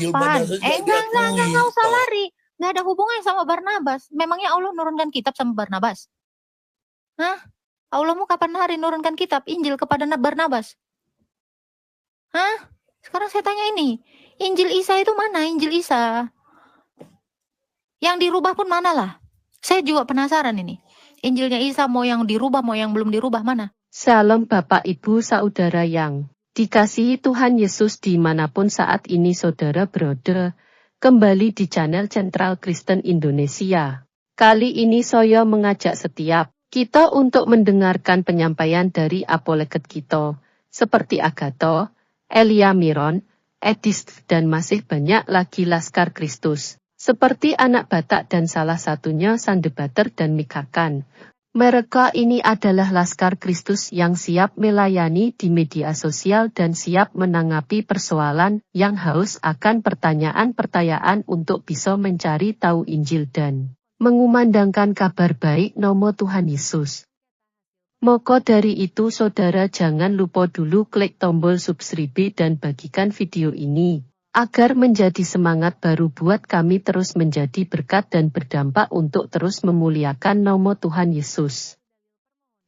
Kapan? Enggak usah lupa. lari. Nggak ada hubungannya sama Barnabas. Memangnya Allah nurunkan kitab sama Barnabas? Hah? Allahmu kapan hari nurunkan kitab Injil kepada Barnabas? Hah? Sekarang saya tanya ini. Injil Isa itu mana? Injil Isa. Yang dirubah pun mana lah? Saya juga penasaran ini. Injilnya Isa mau yang dirubah, mau yang belum dirubah mana? Salam Bapak Ibu Saudara yang dikasihi Tuhan Yesus dimanapun saat ini saudara berada. Kembali di channel Central Kristen Indonesia. Kali ini saya mengajak setiap kita untuk mendengarkan penyampaian dari apoleget kita, seperti Agato, Elia Miron, Edis dan masih banyak lagi Laskar Kristus, seperti Anak Batak dan salah satunya Sandebater dan Mikakan. Mereka ini adalah Laskar Kristus yang siap melayani di media sosial dan siap menanggapi persoalan yang haus akan pertanyaan-pertanyaan untuk bisa mencari tahu Injil dan mengumandangkan kabar baik nama Tuhan Yesus. Maka dari itu saudara jangan lupa dulu klik tombol subscribe dan bagikan video ini, agar menjadi semangat baru buat kami terus menjadi berkat dan berdampak untuk terus memuliakan nama Tuhan Yesus.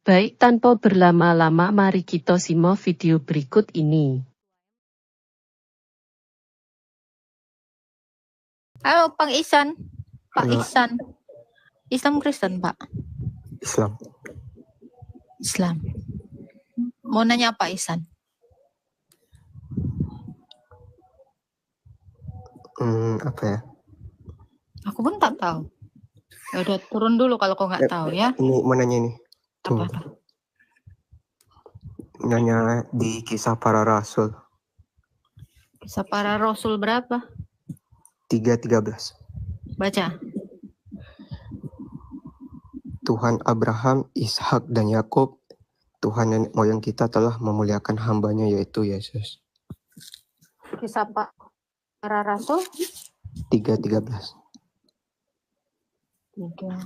Baik tanpa berlama-lama mari kita simak video berikut ini. Halo Pak Ihsan. Pak Halo. Ihsan. Islam Kristen Pak? Islam. Islam. Mau nanya apa Ihsan? Apa ya? Aku pun tak tahu. Ya udah turun dulu kalau kau nggak tahu ya. Ini mau nanya ini. Apa? Nanya di Kisah Para Rasul Kisah Para Rasul berapa? 3:13. Baca. Tuhan Abraham, Ishak dan Yakub, Tuhan nenek moyang kita telah memuliakan hambanya yaitu Yesus. Kisah Para Rasul 3:13. 3.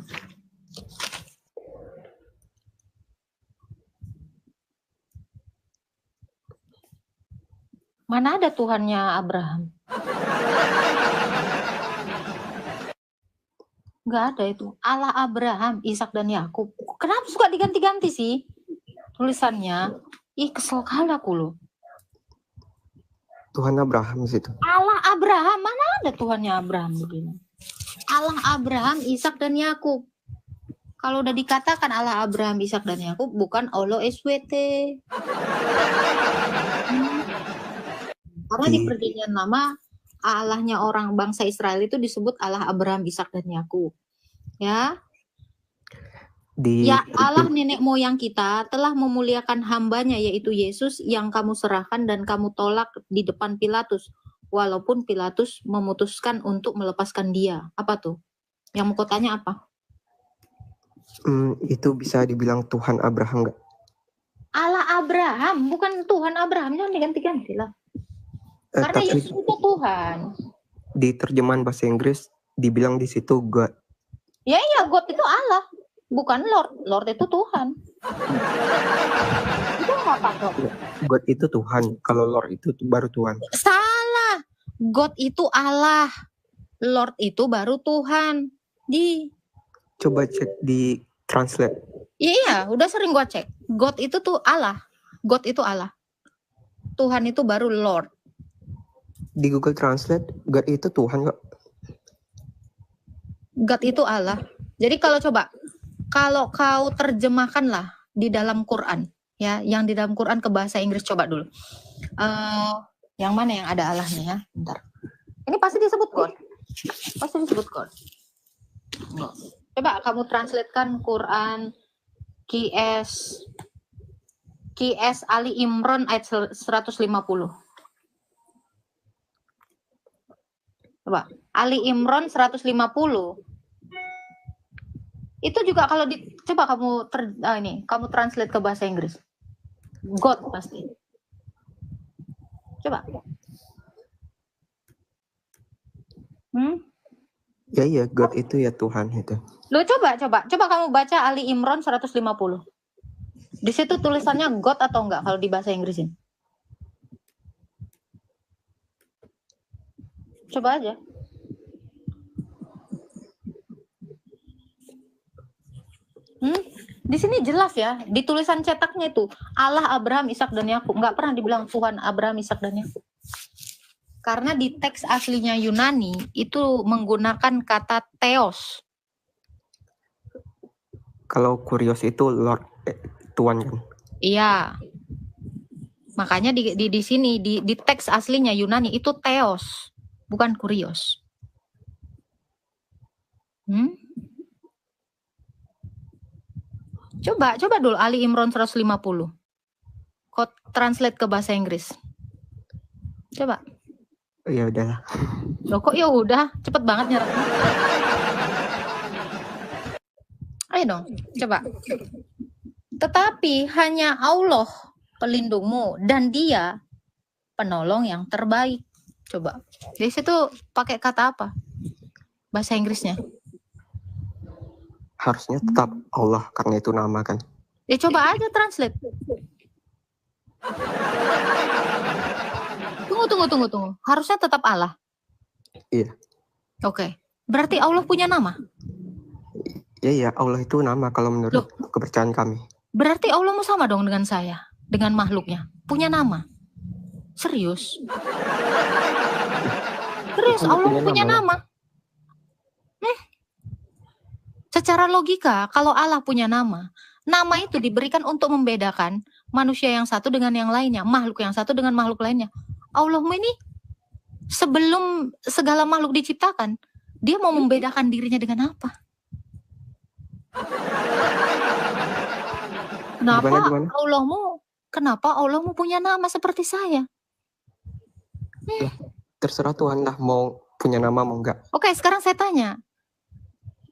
Mana ada Tuhannya Abraham? Nggak ada itu. Allah Abraham, Ishak dan Yakub. Kenapa suka diganti-ganti sih tulisannya? Ih, kesel kali aku loh. Tuhan Abraham situ. Allah Abraham, mana ada Tuhannya Abraham begini? Allah Abraham, Ishak dan Yakub. Kalau udah dikatakan Allah Abraham, Ishak dan Yakub, bukan Allah SWT. Karena di perjanjian lama Allahnya orang bangsa Israel itu disebut Allah Abraham, Ishak dan Yakub. Ya. Ya Allah nenek moyang kita telah memuliakan hambanya yaitu Yesus yang kamu serahkan dan kamu tolak di depan Pilatus. Walaupun Pilatus memutuskan untuk melepaskan dia. Apa tuh? Yang mau tanya apa? Itu bisa dibilang Tuhan Abraham nggak? Allah Abraham, bukan Tuhan Abraham. Jangan diganti-ganti lah. Karena Tapi Yesus itu Tuhan. di terjemahan bahasa Inggris dibilang di situ God. Ya iya, God itu Allah, bukan Lord. Lord itu Tuhan. Itu apa God? God itu Tuhan, kalau Lord itu baru Tuhan. Salah. God itu Allah. Lord itu baru Tuhan. Coba cek di translate. Iya, udah sering gua cek. God itu tuh Allah. God itu Allah. Tuhan itu baru Lord. Di Google Translate, God itu Tuhan kok. God itu Allah. Jadi kalau kau terjemahkanlah di dalam Quran, ya, yang di dalam Quran ke bahasa Inggris coba dulu. Yang mana yang ada Allahnya ya? Bentar. Ini pasti disebut God. Pasti disebut God. Coba kamu translatekan Quran QS Ali Imran ayat 150. Coba Ali Imran 150. Itu juga kalau coba kamu translate ke bahasa Inggris. God pasti. Coba. Ya, God itu ya Tuhan itu. Lo coba kamu baca Ali Imran 150. Di situ tulisannya God atau enggak kalau di bahasa Inggris ini? Coba aja. Di sini jelas ya, di tulisan cetaknya itu Allah Abraham, Ishak dan Yakub. Nggak pernah dibilang Tuhan Abraham, Ishak dan Yakub. Karena di teks aslinya Yunani itu menggunakan kata theos. Kalau kurios itu Lord, Tuhan kan? Iya. Makanya di sini di teks aslinya Yunani itu theos, bukan kurios. Coba dulu Ali Imran 150. Kok translate ke bahasa Inggris. Coba. Ya udahlah. Loh kok ya udah, cepet banget nyerapnya. Ayo dong, coba. Tetapi hanya Allah pelindungmu dan Dia penolong yang terbaik. Coba. Di situ pakai kata apa? Bahasa Inggrisnya. Harusnya tetap Allah karena itu nama kan. Ya coba aja translate. Tunggu. Harusnya tetap Allah. Iya. Oke. Berarti Allah punya nama? Iya, Allah itu nama kalau menurut kepercayaan kami. Berarti Allah mau sama dong dengan saya, dengan makhluknya. Punya nama. Serius? Serius, Allah punya nama. Secara logika, kalau Allah punya nama itu diberikan untuk membedakan manusia yang satu dengan yang lainnya, makhluk yang satu dengan makhluk lainnya. Allahmu ini sebelum segala makhluk diciptakan, Dia mau membedakan dirinya dengan apa? Kenapa Allahmu punya nama seperti saya? Terserah Tuhan lah mau punya nama mau enggak. Oke, sekarang saya tanya.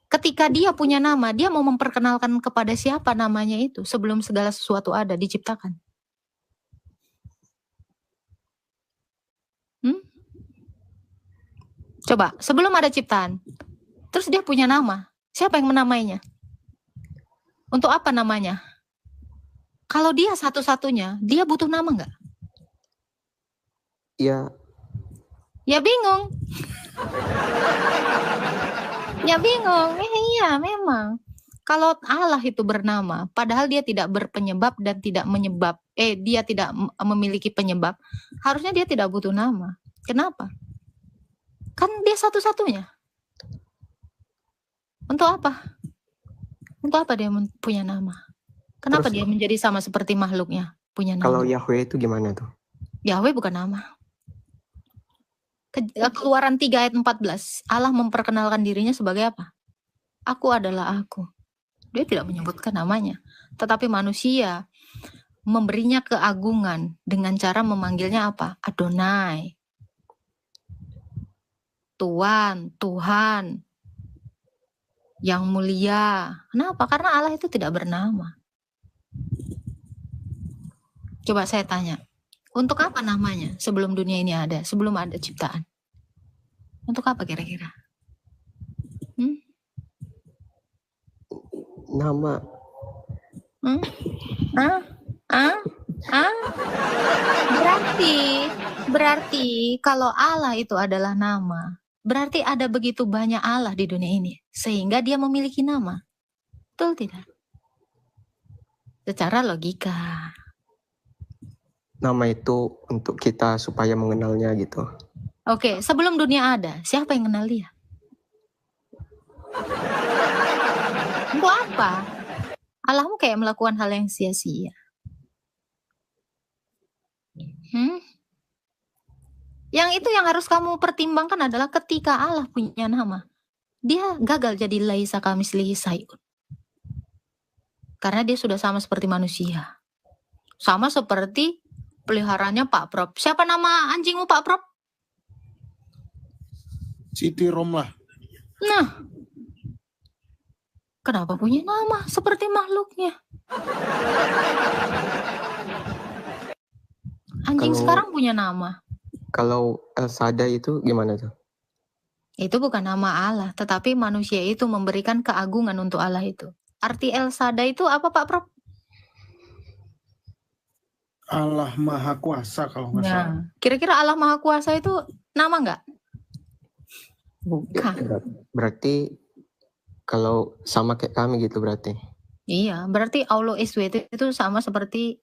Ketika Dia punya nama, Dia mau memperkenalkan kepada siapa namanya itu sebelum segala sesuatu ada diciptakan? Coba, sebelum ada ciptaan, terus Dia punya nama. Siapa yang menamainya? Untuk apa namanya? Kalau Dia satu-satunya, Dia butuh nama nggak? Iya. Ya bingung. Ya bingung. Iya, memang. Kalau Allah itu bernama, padahal Dia tidak berpenyebab dan tidak menyebab, Dia tidak memiliki penyebab, harusnya Dia tidak butuh nama. Kenapa? Kan Dia satu-satunya. Untuk apa? Untuk apa Dia punya nama? Kenapa Dia menjadi sama seperti makhluknya punya nama? Kalau Yahweh itu gimana tuh? Yahweh bukan nama. Keluaran 3 ayat 14, Allah memperkenalkan dirinya sebagai apa? Aku adalah aku. Dia tidak menyebutkan namanya. Tetapi manusia memberinya keagungan dengan cara memanggilnya apa? Adonai. Tuhan. Yang mulia. Kenapa? Karena Allah itu tidak bernama. Coba saya tanya. Untuk apa namanya sebelum dunia ini ada? Sebelum ada ciptaan? Untuk apa kira-kira? Nama. Berarti kalau Allah itu adalah nama, berarti ada begitu banyak Allah di dunia ini sehingga Dia memiliki nama. Betul tidak? Secara logika. Nama itu untuk kita supaya mengenalnya gitu. Oke, sebelum dunia ada, siapa yang kenal Dia? Untuk apa? Allahmu kayak melakukan hal yang sia-sia. Yang itu yang harus kamu pertimbangkan adalah ketika Allah punya nama, Dia gagal jadi laisa kamitslihi syai'un. Karena Dia sudah sama seperti manusia. Sama seperti peliharanya Pak Prop. Siapa nama anjingmu Pak Prop? Siti Romlah. Nah, kenapa punya nama seperti makhluknya? Anjing sekarang punya nama. Kalau El Shaddai itu gimana tuh? Itu bukan nama Allah, tetapi manusia itu memberikan keagungan untuk Allah itu. Arti El Shaddai itu apa Pak Prof? Allah Maha Kuasa kalau nggak salah. Kira-kira Allah Maha Kuasa itu nama nggak? Bukan. Berarti kalau sama kayak kami gitu berarti. Iya, berarti Allah SWT itu sama seperti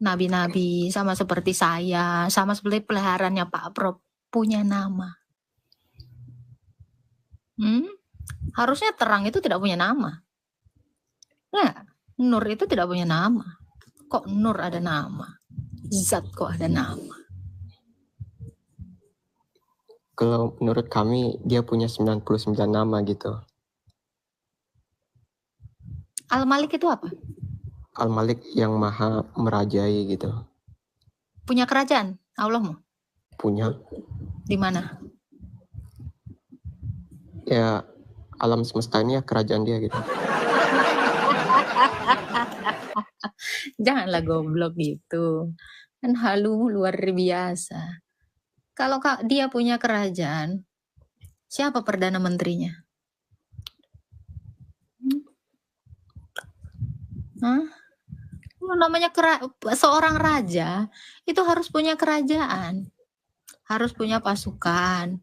nabi-nabi, sama seperti saya, sama seperti peliharaannya Pak Prof, punya nama. Harusnya terang itu tidak punya nama. Nah, Nur itu tidak punya nama. Kok Nur ada nama? Zat kok ada nama? Kalau menurut kami dia punya 99 nama gitu. Al-Malik itu apa? Al-Malik yang maha merajai gitu. Punya kerajaan Allahmu? Punya. Di mana? Ya alam semesta ini ya kerajaan dia gitu. Janganlah goblok gitu. Kan halu luar biasa. Kalau dia punya kerajaan, siapa perdana menterinya? Namanya seorang raja itu harus punya kerajaan, harus punya pasukan.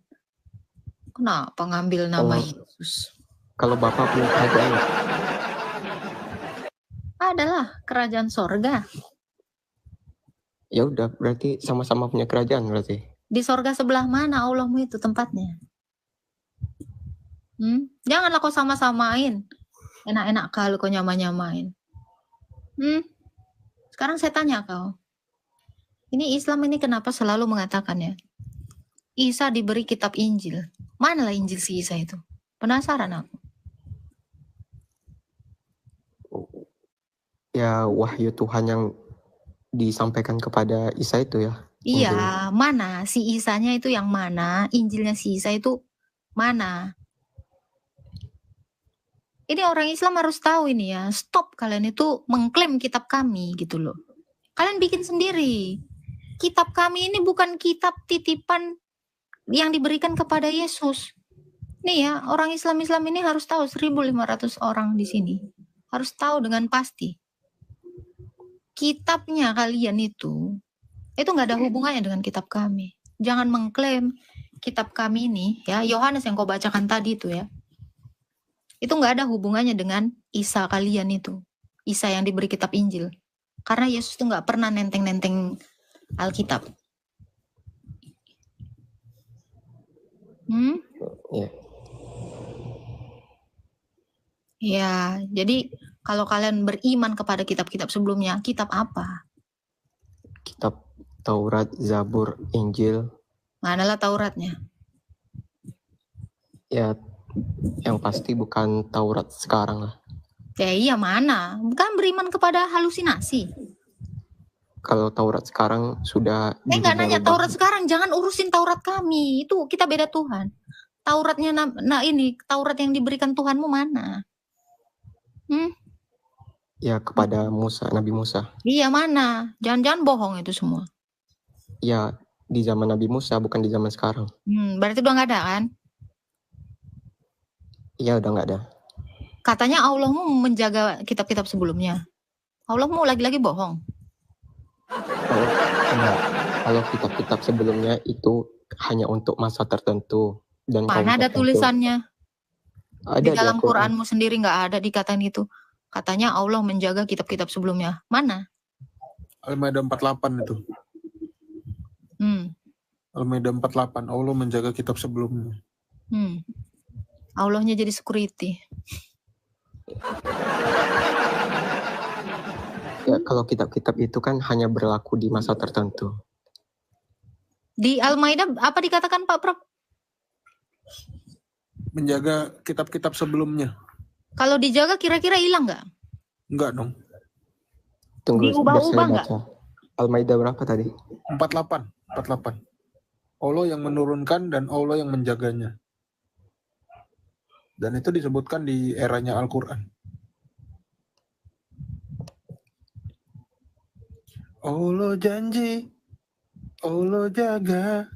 Kenapa ngambil nama Yesus? Kalau Bapak punya kerajaan? Adalah kerajaan sorga. Ya udah, berarti sama-sama punya kerajaan berarti. Di sorga sebelah mana Allahmu itu tempatnya? Janganlah kau sama-samain. Enak-enak kalau kau nyamain. Sekarang saya tanya kau. Ini Islam ini kenapa selalu mengatakannya? Isa diberi kitab Injil. Manalah Injil si Isa itu? Penasaran aku. Ya wahyu Tuhan yang disampaikan kepada Isa itu ya. Iya, Injil. mana si Isanya itu yang mana? Injilnya si Isa itu mana? Ini orang Islam harus tahu ini ya. Stop kalian itu mengklaim kitab kami gitu loh. Kalian bikin sendiri. Kitab kami ini bukan kitab titipan yang diberikan kepada Yesus. Nih ya, orang Islam ini harus tahu, 1.500 orang di sini. Harus tahu dengan pasti. Kitabnya kalian itu nggak ada hubungannya dengan kitab kami. Jangan mengklaim kitab kami ini, ya, Yohanes yang kau bacakan tadi itu ya. Itu nggak ada hubungannya dengan Isa kalian itu. Isa yang diberi kitab Injil. Karena Yesus tuh nggak pernah nenteng-nenteng Alkitab. Ya. Ya, jadi kalau kalian beriman kepada kitab-kitab sebelumnya, kitab apa? Kitab Taurat, Zabur, Injil. Manalah Tauratnya? Ya, yang pasti bukan Taurat sekarang lah. Ya iya, mana? Bukan beriman kepada halusinasi. Kalau Taurat sekarang sudah... Nggak nanya Taurat sekarang, jangan urusin Taurat kami. Itu kita beda Tuhan. Tauratnya, ini, Taurat yang diberikan Tuhanmu mana? Ya kepada Musa, Nabi Musa. Iya, mana? Jangan-jangan bohong itu semua. Ya di zaman Nabi Musa, bukan di zaman sekarang. Berarti udah nggak ada kan? Iya, udah nggak ada. Katanya Allahmu menjaga kitab-kitab sebelumnya. Allahmu lagi-lagi bohong. Kalau kitab-kitab sebelumnya itu hanya untuk masa tertentu. Dan mana ada tulisannya? Ada di dalam Quranmu sendiri nggak ada dikatain itu. Katanya Allah menjaga kitab-kitab sebelumnya. Mana? Al-Maidah 48 itu. Al-Maidah 48, Allah menjaga kitab sebelumnya. Allahnya jadi security. Ya, kalau kitab-kitab itu kan hanya berlaku di masa tertentu. Di Al-Maidah apa dikatakan Pak Prof? Menjaga kitab-kitab sebelumnya. Kalau dijaga kira-kira hilang nggak? Enggak dong. Tunggu, diubah-ubah nggak? Al-Maidah berapa tadi? 48. Allah yang menurunkan dan Allah yang menjaganya. Dan itu disebutkan di eranya Al-Quran. Allah janji, Allah jaga.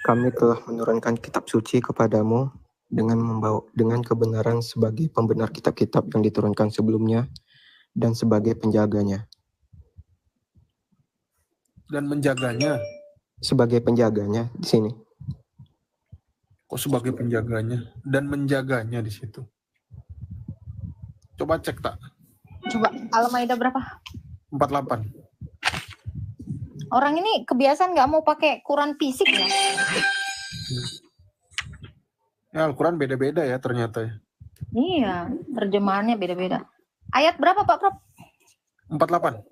Kami telah menurunkan kitab suci kepadamu dengan kebenaran sebagai pembenar kitab-kitab yang diturunkan sebelumnya dan sebagai penjaganya. Dan menjaganya. Sebagai penjaganya di sini. Kok sebagai penjaganya dan menjaganya di situ? Coba cek tak. Coba Al-Maidah berapa? 48. Orang ini kebiasaan nggak mau pakai Quran fisik ya? Ya, Al-Quran beda-beda ya ternyata ya. Iya, terjemahannya beda-beda. Ayat berapa Pak Prof? 48.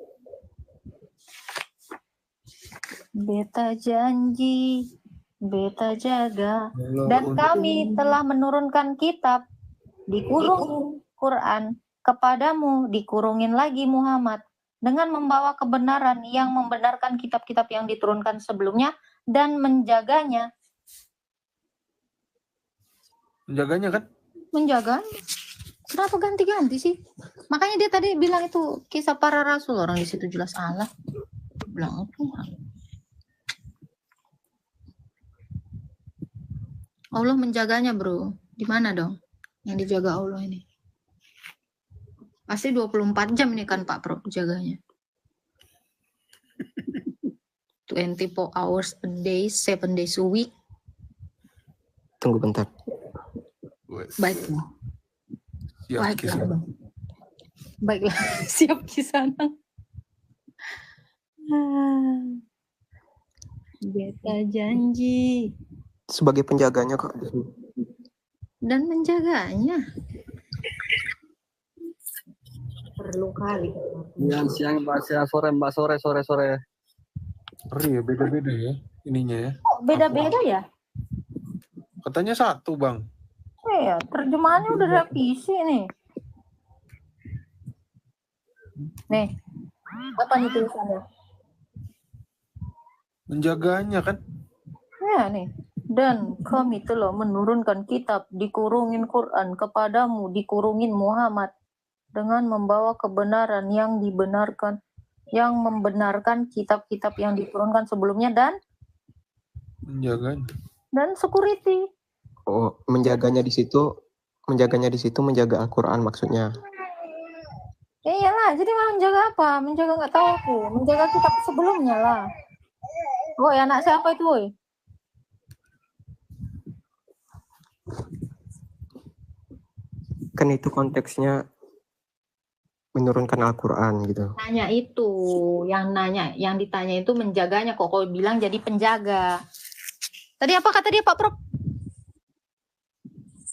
Beta janji, beta jaga, dan kami telah menurunkan kitab, dikurungin Quran, kepadamu dikurungin lagi Muhammad, dengan membawa kebenaran yang membenarkan kitab-kitab yang diturunkan sebelumnya, dan menjaganya. Menjaganya kan? Menjaga? Kenapa ganti-ganti sih? Makanya dia tadi bilang itu kisah para rasul, orang di situ jelas Allah. Bilang Tuhan. Allah menjaganya, bro. Di mana dong yang dijaga Allah ini? Pasti 24 jam ini kan Pak Pro jaganya. 24 hours a day, 7 days a week. Tunggu bentar. Baiklah. Siap, Baiklah, kisah. Bang. Baiklah, siap Kisanang. Beta janji Sebagai penjaganya kok. dan menjaganya. Perlu kali. Siang Mbak, siang sore Mbak, sore. Ngeri ya, beda-beda ya ininya ya. Kok beda-beda ya? Katanya satu, Bang. Iya, terjemahannya udah revisi nih. Nih, apa nih tulisannya? Menjaganya kan? Ya nih. Dan kami telah menurunkan kitab, dikurungin Quran kepadamu, dikurungin Muhammad, dengan membawa kebenaran yang dibenarkan, yang membenarkan kitab-kitab yang diturunkan sebelumnya, Menjaganya. dan security. Oh, menjaganya di situ menjaga Al-Quran maksudnya. Ya iyalah, jadi mau menjaga apa? Menjaga nggak tahu aku. Menjaga kitab sebelumnya lah. Woi, anak siapa itu, woi? Kan itu konteksnya menurunkan Al-Quran gitu. Nanya, yang ditanya itu menjaganya, kok kau bilang jadi penjaga. Tadi apa kata dia Pak Prof?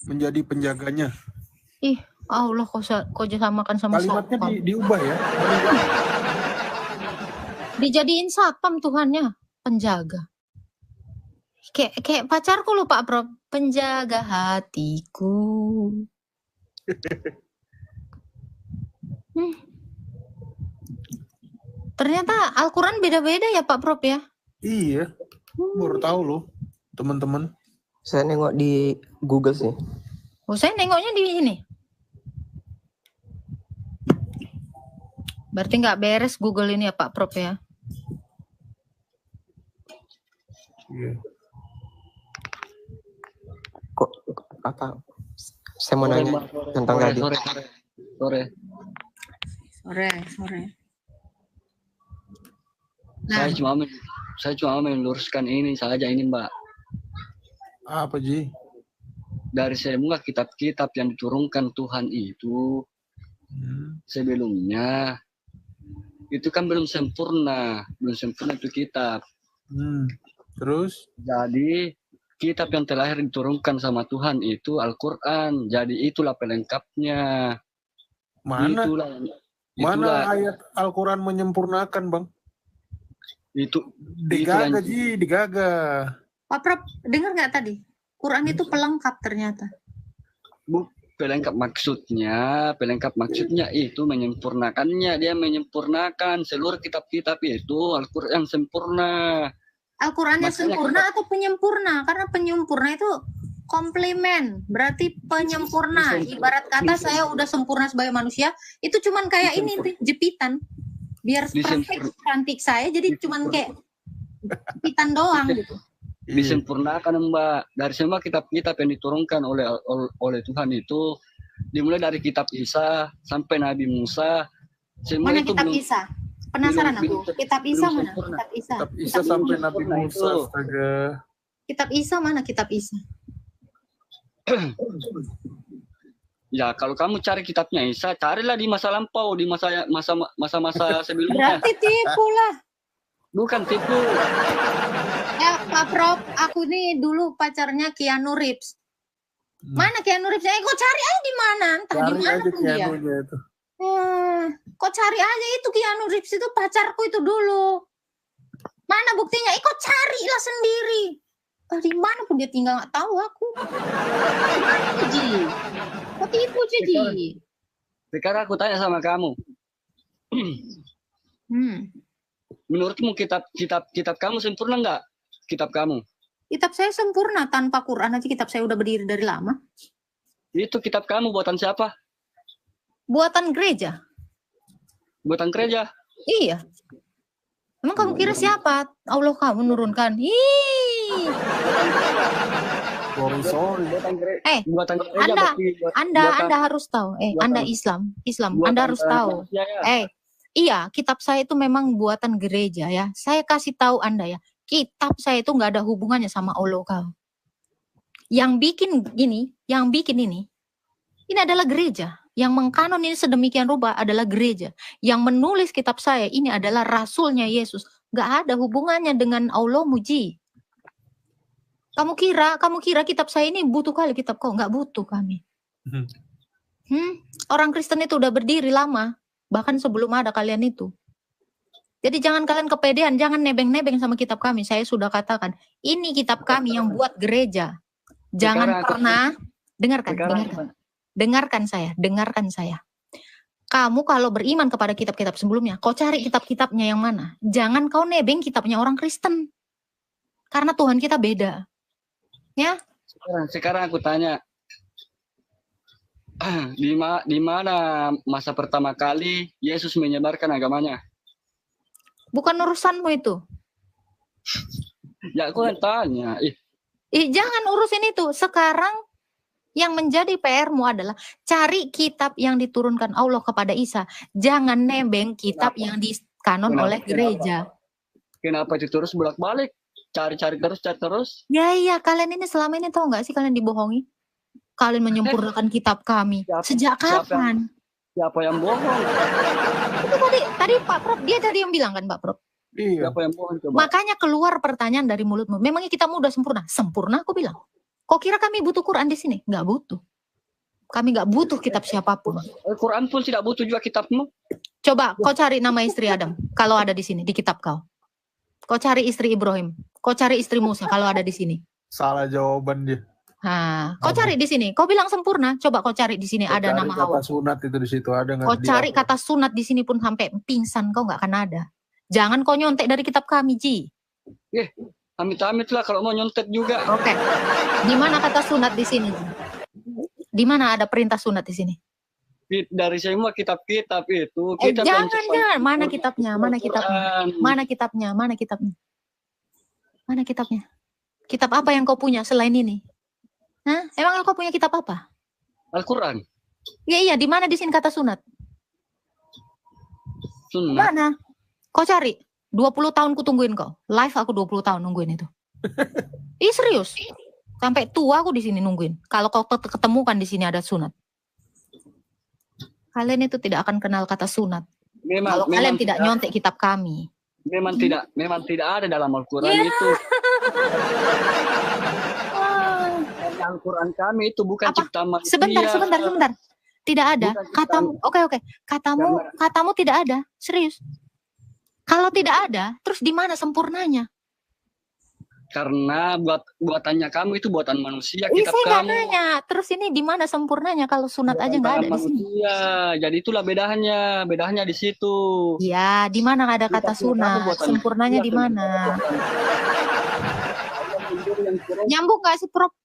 Menjadi penjaganya. Ih, Allah kau samakan sama Kalimatnya satpam. diubah ya. Dijadiin satpam Tuhannya, penjaga. Kayak pacarku loh Pak Prof, penjaga hatiku. Ternyata Al-Quran beda-beda ya Pak Prof ya? Iya. Baru tahu loh, teman-teman. Saya nengok di Google sih. Oh, saya nengoknya di ini. Berarti nggak beres Google ini ya Pak Prof ya? Iya. Kok apa? Saya mau nanya tentang tadi. Sore. Nah, Saya cuma meluruskan ini saja ini Mbak. Apa Ji? Dari semua kitab-kitab yang diturunkan Tuhan itu sebelumnya itu kan belum sempurna itu kitab. Terus? Jadi kitab yang terakhir diturunkan sama Tuhan itu Al-Quran. Jadi itulah pelengkapnya. Mana ayat Al-Quran menyempurnakan, Bang? Itu Digaga, Ji, digaga. Pak Prof, dengar nggak tadi? Quran itu pelengkap ternyata. pelengkap maksudnya itu menyempurnakannya. Dia menyempurnakan seluruh kitab-kitab itu Al-Quran sempurna. Al-Qurannya Makanya sempurna atau penyempurna? Karena penyempurna itu komplement, berarti penyempurna. Ibarat kata saya udah sempurna sebagai manusia, itu cuman kayak ini tuh, jepitan. Biar perfect cantik saya, jadi cuman kayak jepitan doang gitu. Disempurnakan Mbak. Dari semua kitab-kitab yang diturunkan oleh Tuhan itu, dimulai dari kitab Isa sampai Nabi Musa. Semua Mana itu kitab belum, Isa? Penasaran belum- aku. Kitab Isa belum mana? sempurna. Kitab Isa. Kitab Isa sampai Nabi Musa, astaga. Kitab Isa mana? Kitab Isa. Ya kalau kamu cari kitabnya Isa, carilah di masa lampau, di masa sebelumnya. Berarti tipu lah. Bukan tipu. Ya Pak Prof, aku nih dulu pacarnya Keanu Reeves. Mana Keanu Reeves? Kok cari aja di mana? Entah di Cari mana aja pun dia. Keanu-nya itu. Kok cari aja itu Keanu Reeves itu pacarku itu dulu. Mana buktinya? Kok carilah sendiri. Di mana pun dia tinggal nggak tahu aku. Mana Ji? Kok tipu Ji? Sekarang aku tanya sama kamu. Menurutmu kitab kamu sempurna nggak? Kitab kamu? Kitab saya sempurna, tanpa Quran aja kitab saya udah berdiri dari lama. Itu kitab kamu buatan siapa? Buatan gereja. Buatan gereja? Iya. Emang kamu kira siapa? Allah kamu menurunkan. Buatan gereja. Anda harus tahu. Anda Islam. Anda harus tahu. Iya, kitab saya itu memang buatan gereja ya. Saya kasih tahu Anda ya. Kitab saya itu nggak ada hubungannya sama Allah kau. Yang bikin ini adalah gereja. Yang mengkanon ini sedemikian rupa adalah gereja. Yang menulis kitab saya ini adalah rasulnya Yesus. Nggak ada hubungannya dengan Allah Muji. Kamu kira kitab saya ini butuh kali kitab kau? Nggak butuh kami. Orang Kristen itu udah berdiri lama. Bahkan sebelum ada kalian itu. Jadi jangan kalian kepedean, jangan nebeng-nebeng sama kitab kami. Saya sudah katakan, ini kitab kami yang buat gereja. Jangan pernah, dengarkan saya. Kamu kalau beriman kepada kitab-kitab sebelumnya, kau cari kitab-kitabnya yang mana. Jangan kau nebeng kitabnya orang Kristen. Karena Tuhan kita beda. Ya. Sekarang aku tanya, di mana masa pertama kali Yesus menyebarkan agamanya? Bukan urusanmu itu. Ya aku kan tanya. Jangan urusin itu. Sekarang yang menjadi PR-mu adalah cari kitab yang diturunkan Allah kepada Isa. Jangan nebeng kitab yang dikanon oleh gereja. Kenapa itu terus bolak-balik? Cari terus? Ya, kalian ini selama ini tahu nggak sih kalian dibohongi? Kalian menyempurnakan kitab kami. Sejak kapan? Siapa yang bohong? Itu tadi Pak Prof, dia tadi yang bilang kan Pak Prof. Iya. Siapa yang bohong coba? Makanya keluar pertanyaan dari mulutmu. Memangnya kitabmu udah sempurna? Sempurna aku bilang. Kok kira kami butuh Quran di sini? Nggak butuh. Kami nggak butuh kitab siapapun. Quran pun tidak butuh juga kitabmu. Coba kau cari nama istri Adam kalau ada di sini di kitab kau. Kau cari istri Ibrahim. Kau cari istri Musa kalau ada di sini. Salah jawaban dia. Kau cari di sini. Kau bilang sempurna. Coba kau cari di sini ada nama Hawa. Kata sunat itu di situ ada nggak? Kau cari kata sunat di sini pun sampai pingsan kau nggak akan ada. Jangan kau nyontek dari kitab kami, Ji. Amit-amit lah kalau mau nyontek juga. Oke. Di mana kata sunat di sini? Di mana ada perintah sunat di sini? Dari semua kitab-kitab itu. Jangan. Mana kitabnya? Kitab apa yang kau punya selain ini? Emang kau punya kitab apa? Al-Quran. Iya. Di mana di sini kata sunat? Mana? Kau cari. 20 tahun ku tungguin kau. Live aku 20 tahun nungguin itu. Serius. Sampai tua aku di sini nungguin. Kalau kau ketemukan di sini ada sunat. Kalian itu tidak akan kenal kata sunat. Kalau kalian tidak nyontek kitab kami. Memang tidak ada dalam Al-Quran itu. Al-Quran kami itu bukan ciptaan manusia. Sebentar. Tidak ada. Katamu, oke. Katamu tidak ada. Serius. Kalau tidak ada, terus di mana sempurnanya? Karena buatannya kamu itu buatan manusia. Saya nggak nanya. Terus ini di mana sempurnanya kalau sunat aja nggak ada di sini? Jadi itulah bedanya di situ. Ya, di mana ada kata sunat? Sempurnanya di mana? Nyambung nggak sih, Prof?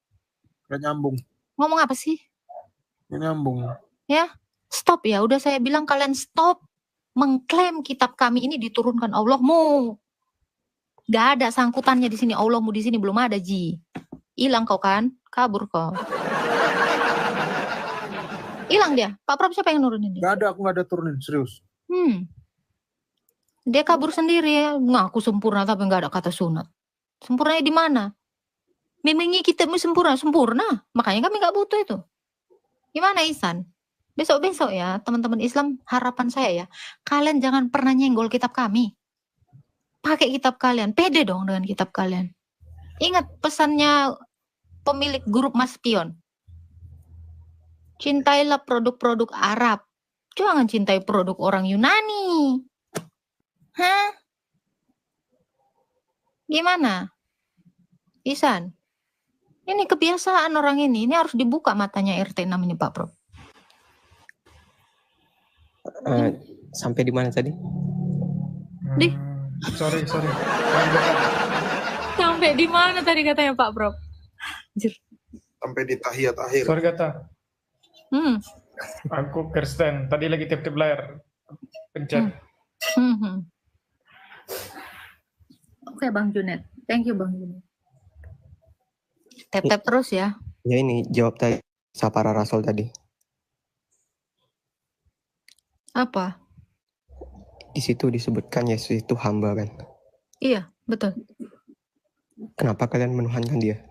Nggak nyambung. Ngomong apa sih? Nggak nyambung. Ya, stop ya. Udah saya bilang kalian stop mengklaim kitab kami ini diturunkan Allahmu. Gak ada sangkutannya di sini. Allahmu di sini belum ada, Ji. Hilang kau kan? Kabur kau. Hilang dia. Pak Prof siapa yang nurunin dia? Gak ada, aku gak ada turunin, serius. Dia kabur sendiri ya. Ngaku sempurna tapi gak ada kata sunat. Sempurnanya di mana? Memangnya kitabmu sempurna. Makanya kami nggak butuh itu. Gimana Ihsan? Besok-besok ya teman-teman Islam, harapan saya ya, kalian jangan pernah nyenggol kitab kami. Pakai kitab kalian, pede dong dengan kitab kalian. Ingat pesannya pemilik grup Mas Pion. Cintailah produk-produk Arab. Jangan cintai produk orang Yunani. Hah? Gimana? Ihsan? Ini kebiasaan orang ini harus dibuka matanya RT namanya Pak Prof. Sampai di mana tadi? Di. Sorry. Sampai di mana tadi katanya Pak Prof? Sampai di tahiyat akhir. Sorry kata. Aku Kristen. Tadi lagi tip-tip layar. Pencet. Oke Bang Junet. Thank you Bang Junet. Tap-tap terus ya. Ya ini jawab tadi para rasul tadi. Apa? Di situ disebutkan Yesus itu hamba kan. Iya, betul. Kenapa kalian menuhankan dia?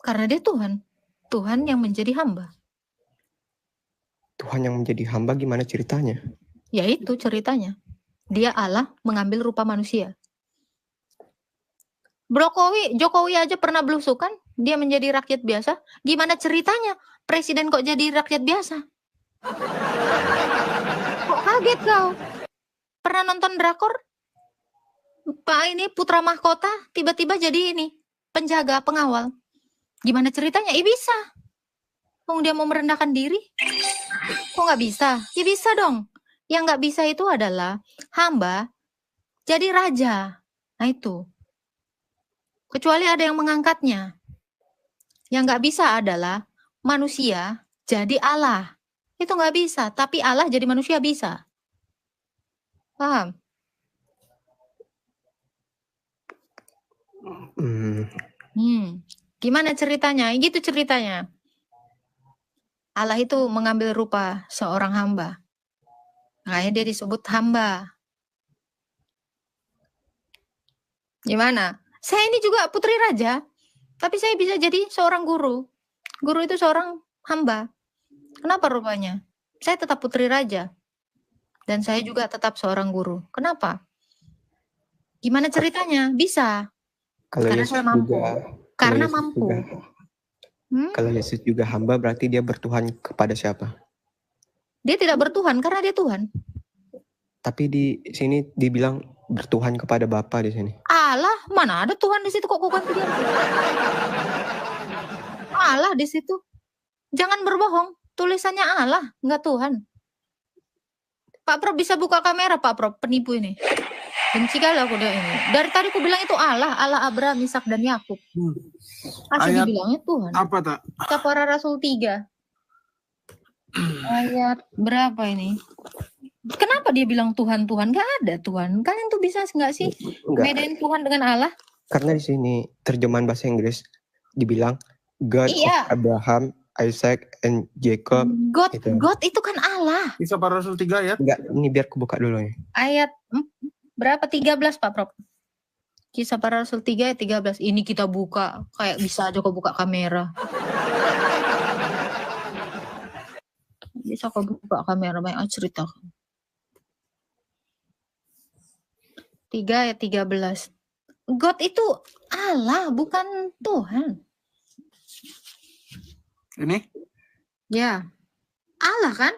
Karena dia Tuhan. Tuhan yang menjadi hamba. Tuhan yang menjadi hamba gimana ceritanya? Ya itu ceritanya. Dia Allah mengambil rupa manusia. Jokowi aja pernah belusukan, dia menjadi rakyat biasa. Gimana ceritanya? Presiden kok jadi rakyat biasa? Kok kaget kau? Pernah nonton drakor? Pak ini putra mahkota, tiba-tiba jadi ini, penjaga, pengawal. Gimana ceritanya? Bisa. Kok dia mau merendahkan diri? Kok nggak bisa? Ya bisa dong. Yang nggak bisa itu adalah hamba jadi raja. Nah itu. Kecuali ada yang mengangkatnya. Yang nggak bisa adalah manusia jadi Allah. Itu nggak bisa. Tapi Allah jadi manusia bisa. Paham? Gimana ceritanya? Gitu ceritanya. Allah itu mengambil rupa seorang hamba. Makanya dia disebut hamba. Gimana? Saya ini juga putri raja, tapi saya bisa jadi seorang guru. Guru itu seorang hamba. Kenapa rupanya? Saya tetap putri raja. Dan saya juga tetap seorang guru. Kenapa? Gimana ceritanya? Bisa. Kalau Karena Yesus saya mampu. Karena Yesus mampu. Kalau Yesus juga hamba berarti dia bertuhan kepada siapa? Dia tidak bertuhan karena dia Tuhan. Tapi di sini dibilang bertuhan kepada Bapa di sini. Allah, mana ada Tuhan di situ kok ganti dia? Allah di situ. Jangan berbohong. Tulisannya Allah, enggak Tuhan. Pak Prof bisa buka kamera Pak Prof, penipu ini. Benci kali aku dia ini. Dari tadi aku bilang itu Allah Abraham, Ishak dan Yakub. Asal Ayat dibilangnya Tuhan. apa tak? Para Rasul 3. Ayat berapa ini? Kenapa dia bilang Tuhan? Gak ada Tuhan. Kalian tuh bisa nggak sih bedain Tuhan dengan Allah? Karena di sini terjemahan bahasa Inggris dibilang God of Abraham, Isaac, and Jacob. God itu kan Allah. Kisah para Rasul 3 ya? Enggak, ini biar aku buka dulu ya. Ayat berapa? 13 Pak Prof. Kisah para Rasul 3 ayat 13. Ini kita buka. Kayak bisa aja kok buka kamera. Bisa kok buka kamera, banyak cerita. 3 ayat 13. God itu Allah, bukan Tuhan. Ini? Ya. Allah kan?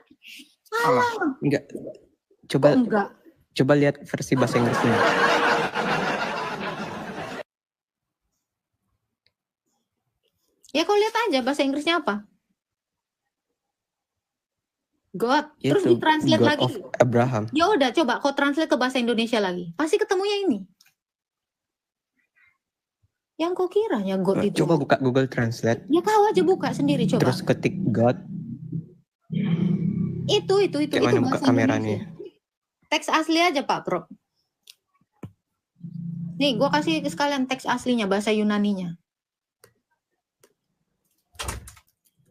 Allah. Enggak. Coba lihat versi bahasa Inggrisnya. Ya kau lihat aja bahasa Inggrisnya apa? God. Terus Itu ditranslate God lagi. of Abraham. Ya udah coba kau translate ke bahasa Indonesia lagi. Pasti ketemunya ini. Yang kau kiranya God itu. Coba buka Google Translate. Ya kau aja buka sendiri coba. Terus ketik God. Itu Kayak mana buka kameranya? Teks asli aja Pak Prof. Nih gua kasih sekalian teks aslinya bahasa Yunaninya.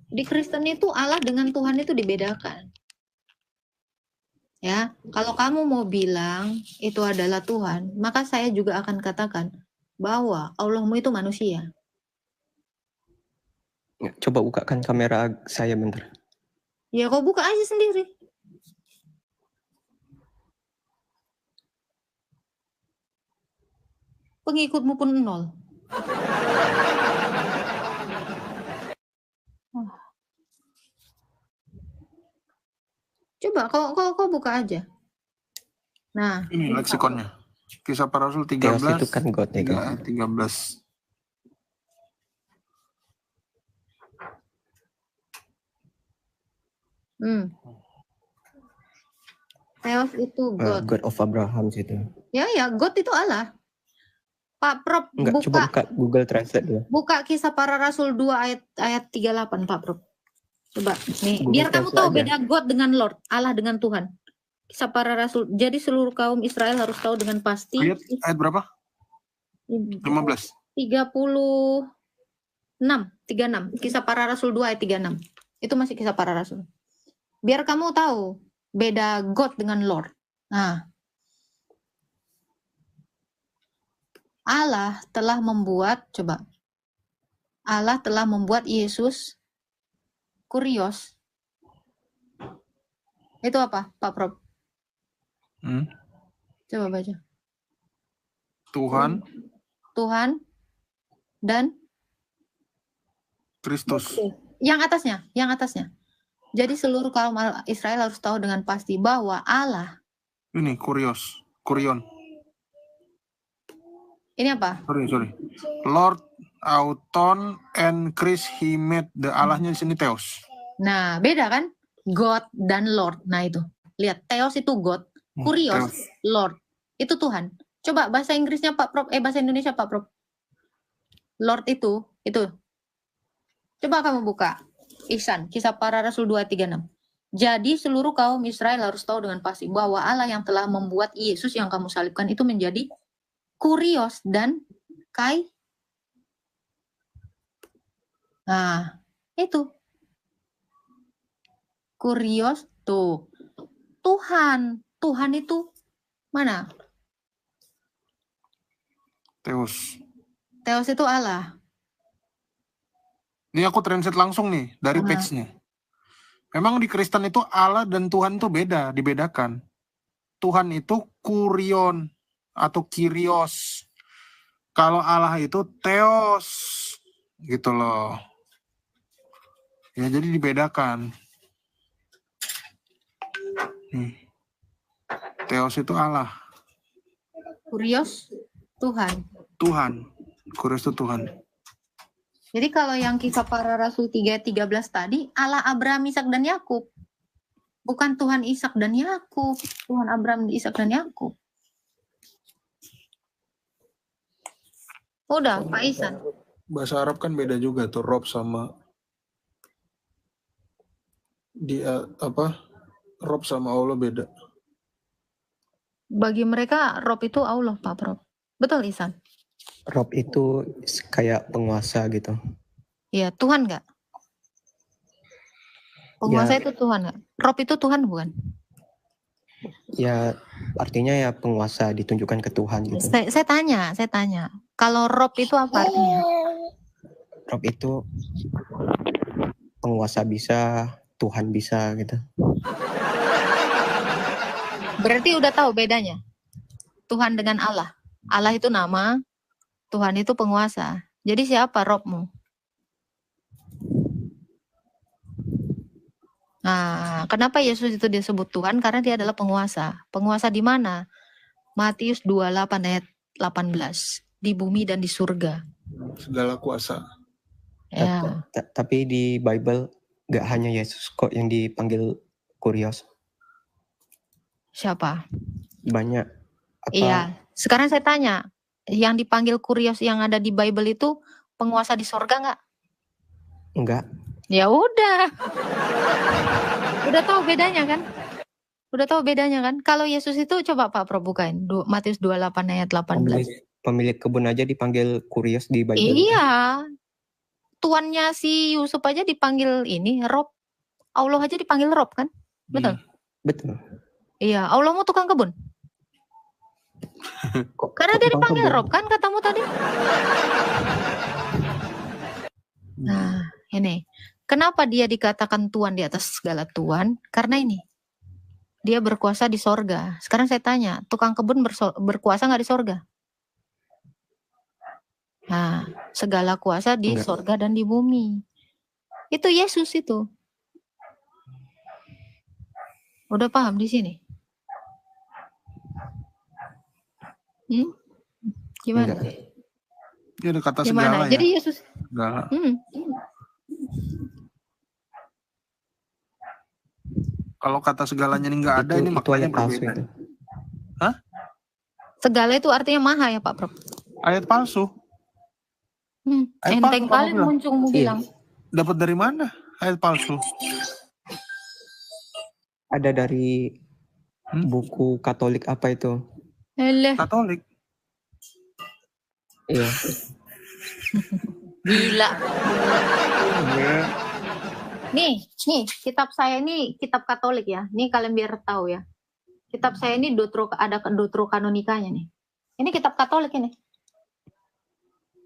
Di Kristen itu Allah dengan Tuhan itu dibedakan. Ya, kalau kamu mau bilang itu adalah Tuhan, maka saya juga akan katakan bahwa Allahmu itu manusia. Coba bukakan kamera saya bentar. Ya kau buka aja sendiri. Pengikutmu pun 0. Coba kau buka aja. Nah, Ini leksikonnya. Kisah Para Rasul Theos 13. itu kan God ya kan? 13. Theos itu God. God of Abraham situ. Ya, God itu Allah. Pak Prof, Enggak, coba buka Google Translate dulu. buka Kisah Para Rasul 2 ayat 38, Pak Prof. Coba nih, Google biar kamu Translate tahu aja. beda God dengan Lord, Allah dengan Tuhan. Kisah Para Rasul. Jadi seluruh kaum Israel harus tahu dengan pasti. Ayat berapa? 15. 36. Kisah Para Rasul 2 ayat 36. Itu masih Kisah Para Rasul. Biar kamu tahu beda God dengan Lord. Nah, Allah telah membuat Yesus Kurios. Itu apa, Pak Prof? Coba baca. Tuhan dan Kristus. Yang atasnya. Jadi seluruh kaum Israel harus tahu dengan pasti bahwa Allah. Ini Kurion. Ini apa? Sorry. Lord, Auton, and Chris, he made. The Allahnya di sini Theos. Nah, beda kan? God dan Lord. Nah itu. Lihat, Theos itu God. Kurios, Theos. Lord. Itu Tuhan. Coba bahasa Inggrisnya Pak Prof. Bahasa Indonesia Pak Prof. Lord itu. Coba kamu buka. Ihsan, Kisah Para Rasul 2:36. Jadi seluruh kaum Israel harus tahu dengan pasti bahwa Allah yang telah membuat Yesus yang kamu salibkan itu menjadi Kurios dan Kai. Nah, itu. Kurios tuh. Tuhan itu mana? Theos. Theos itu Allah. Ini aku translate langsung nih dari page-nya. Memang di Kristen itu Allah dan Tuhan itu dibedakan. Tuhan itu Kurion atau Kyrios. Kalau Allah itu Theos. Gitu loh. Ya jadi dibedakan. Theos itu Allah. Kurios Tuhan. Kurios itu Tuhan. Jadi kalau yang Kisah Para Rasul 3:13 tadi, Allah Abraham, Ishak dan Yakub. Bukan Tuhan Ishak dan Yakub. Tuhan Abraham, Ishak dan Yakub. Udah, Pak Ihsan. Bahasa Arab kan beda juga tuh, Rob sama Rob sama Allah beda. Bagi mereka Rob itu Allah, Pak Prof. Betul, Ihsan? Rob itu kayak penguasa gitu. Iya, Tuhan nggak? Penguasa itu Tuhan nggak? Rob itu Tuhan bukan? Ya artinya ya penguasa ditunjukkan ke Tuhan gitu. Saya tanya. Kalau Rob itu apa artinya? Rob itu penguasa bisa, Tuhan bisa gitu. Berarti udah tahu bedanya? Tuhan dengan Allah. Allah itu nama, Tuhan itu penguasa. Jadi siapa Robmu? Nah, kenapa Yesus itu disebut Tuhan? Karena dia adalah penguasa. Penguasa di mana? Matius 28 ayat 18. Di bumi dan di surga. Segala kuasa. Ya. Tapi di Bible gak hanya Yesus kok yang dipanggil Kurios. Siapa? Banyak. Iya. Sekarang saya tanya, yang dipanggil Kurios yang ada di Bible itu penguasa di surga nggak? Enggak. Ya udah. Udah tahu bedanya kan? Kalau Yesus itu coba Pak Pro bukain. Matius 28 ayat 18. Pemilik kebun aja dipanggil Kurios di Bible. Iya. Tuannya si Yusuf aja dipanggil ini Rob. Allah aja dipanggil Rob kan? Betul? Betul. Iya, Allah mau tukang kebun. Karena dia dipanggil Rob kan katamu tadi? Nah, Ini. Kenapa dia dikatakan Tuhan di atas segala Tuhan? Karena ini. Dia berkuasa di sorga. Sekarang saya tanya, tukang kebun berkuasa nggak di sorga? Nah, segala kuasa di Enggak. sorga dan di bumi. Itu Yesus itu. Udah paham di sini? Gimana? Enggak. Dia ada kata Gimana? segala Jadi ya. Yesus. Segala. Kalau kata segalanya ini nggak ada, ini Itu maknanya ayat palsu berbeda. itu. Hah? Segala itu artinya maha ya Pak Prof? Ayat palsu. Ayat Enteng palsu kamu kali bilang. muncungmu bilang. Dapat dari mana ayat palsu? Ada dari buku Katolik apa itu? Katolik. Iya. Gila. Nih, kitab saya ini kitab Katolik ya. Nih kalian biar tahu ya. Kitab saya ini ada Deuterokanonikanya nih. Ini kitab Katolik ini.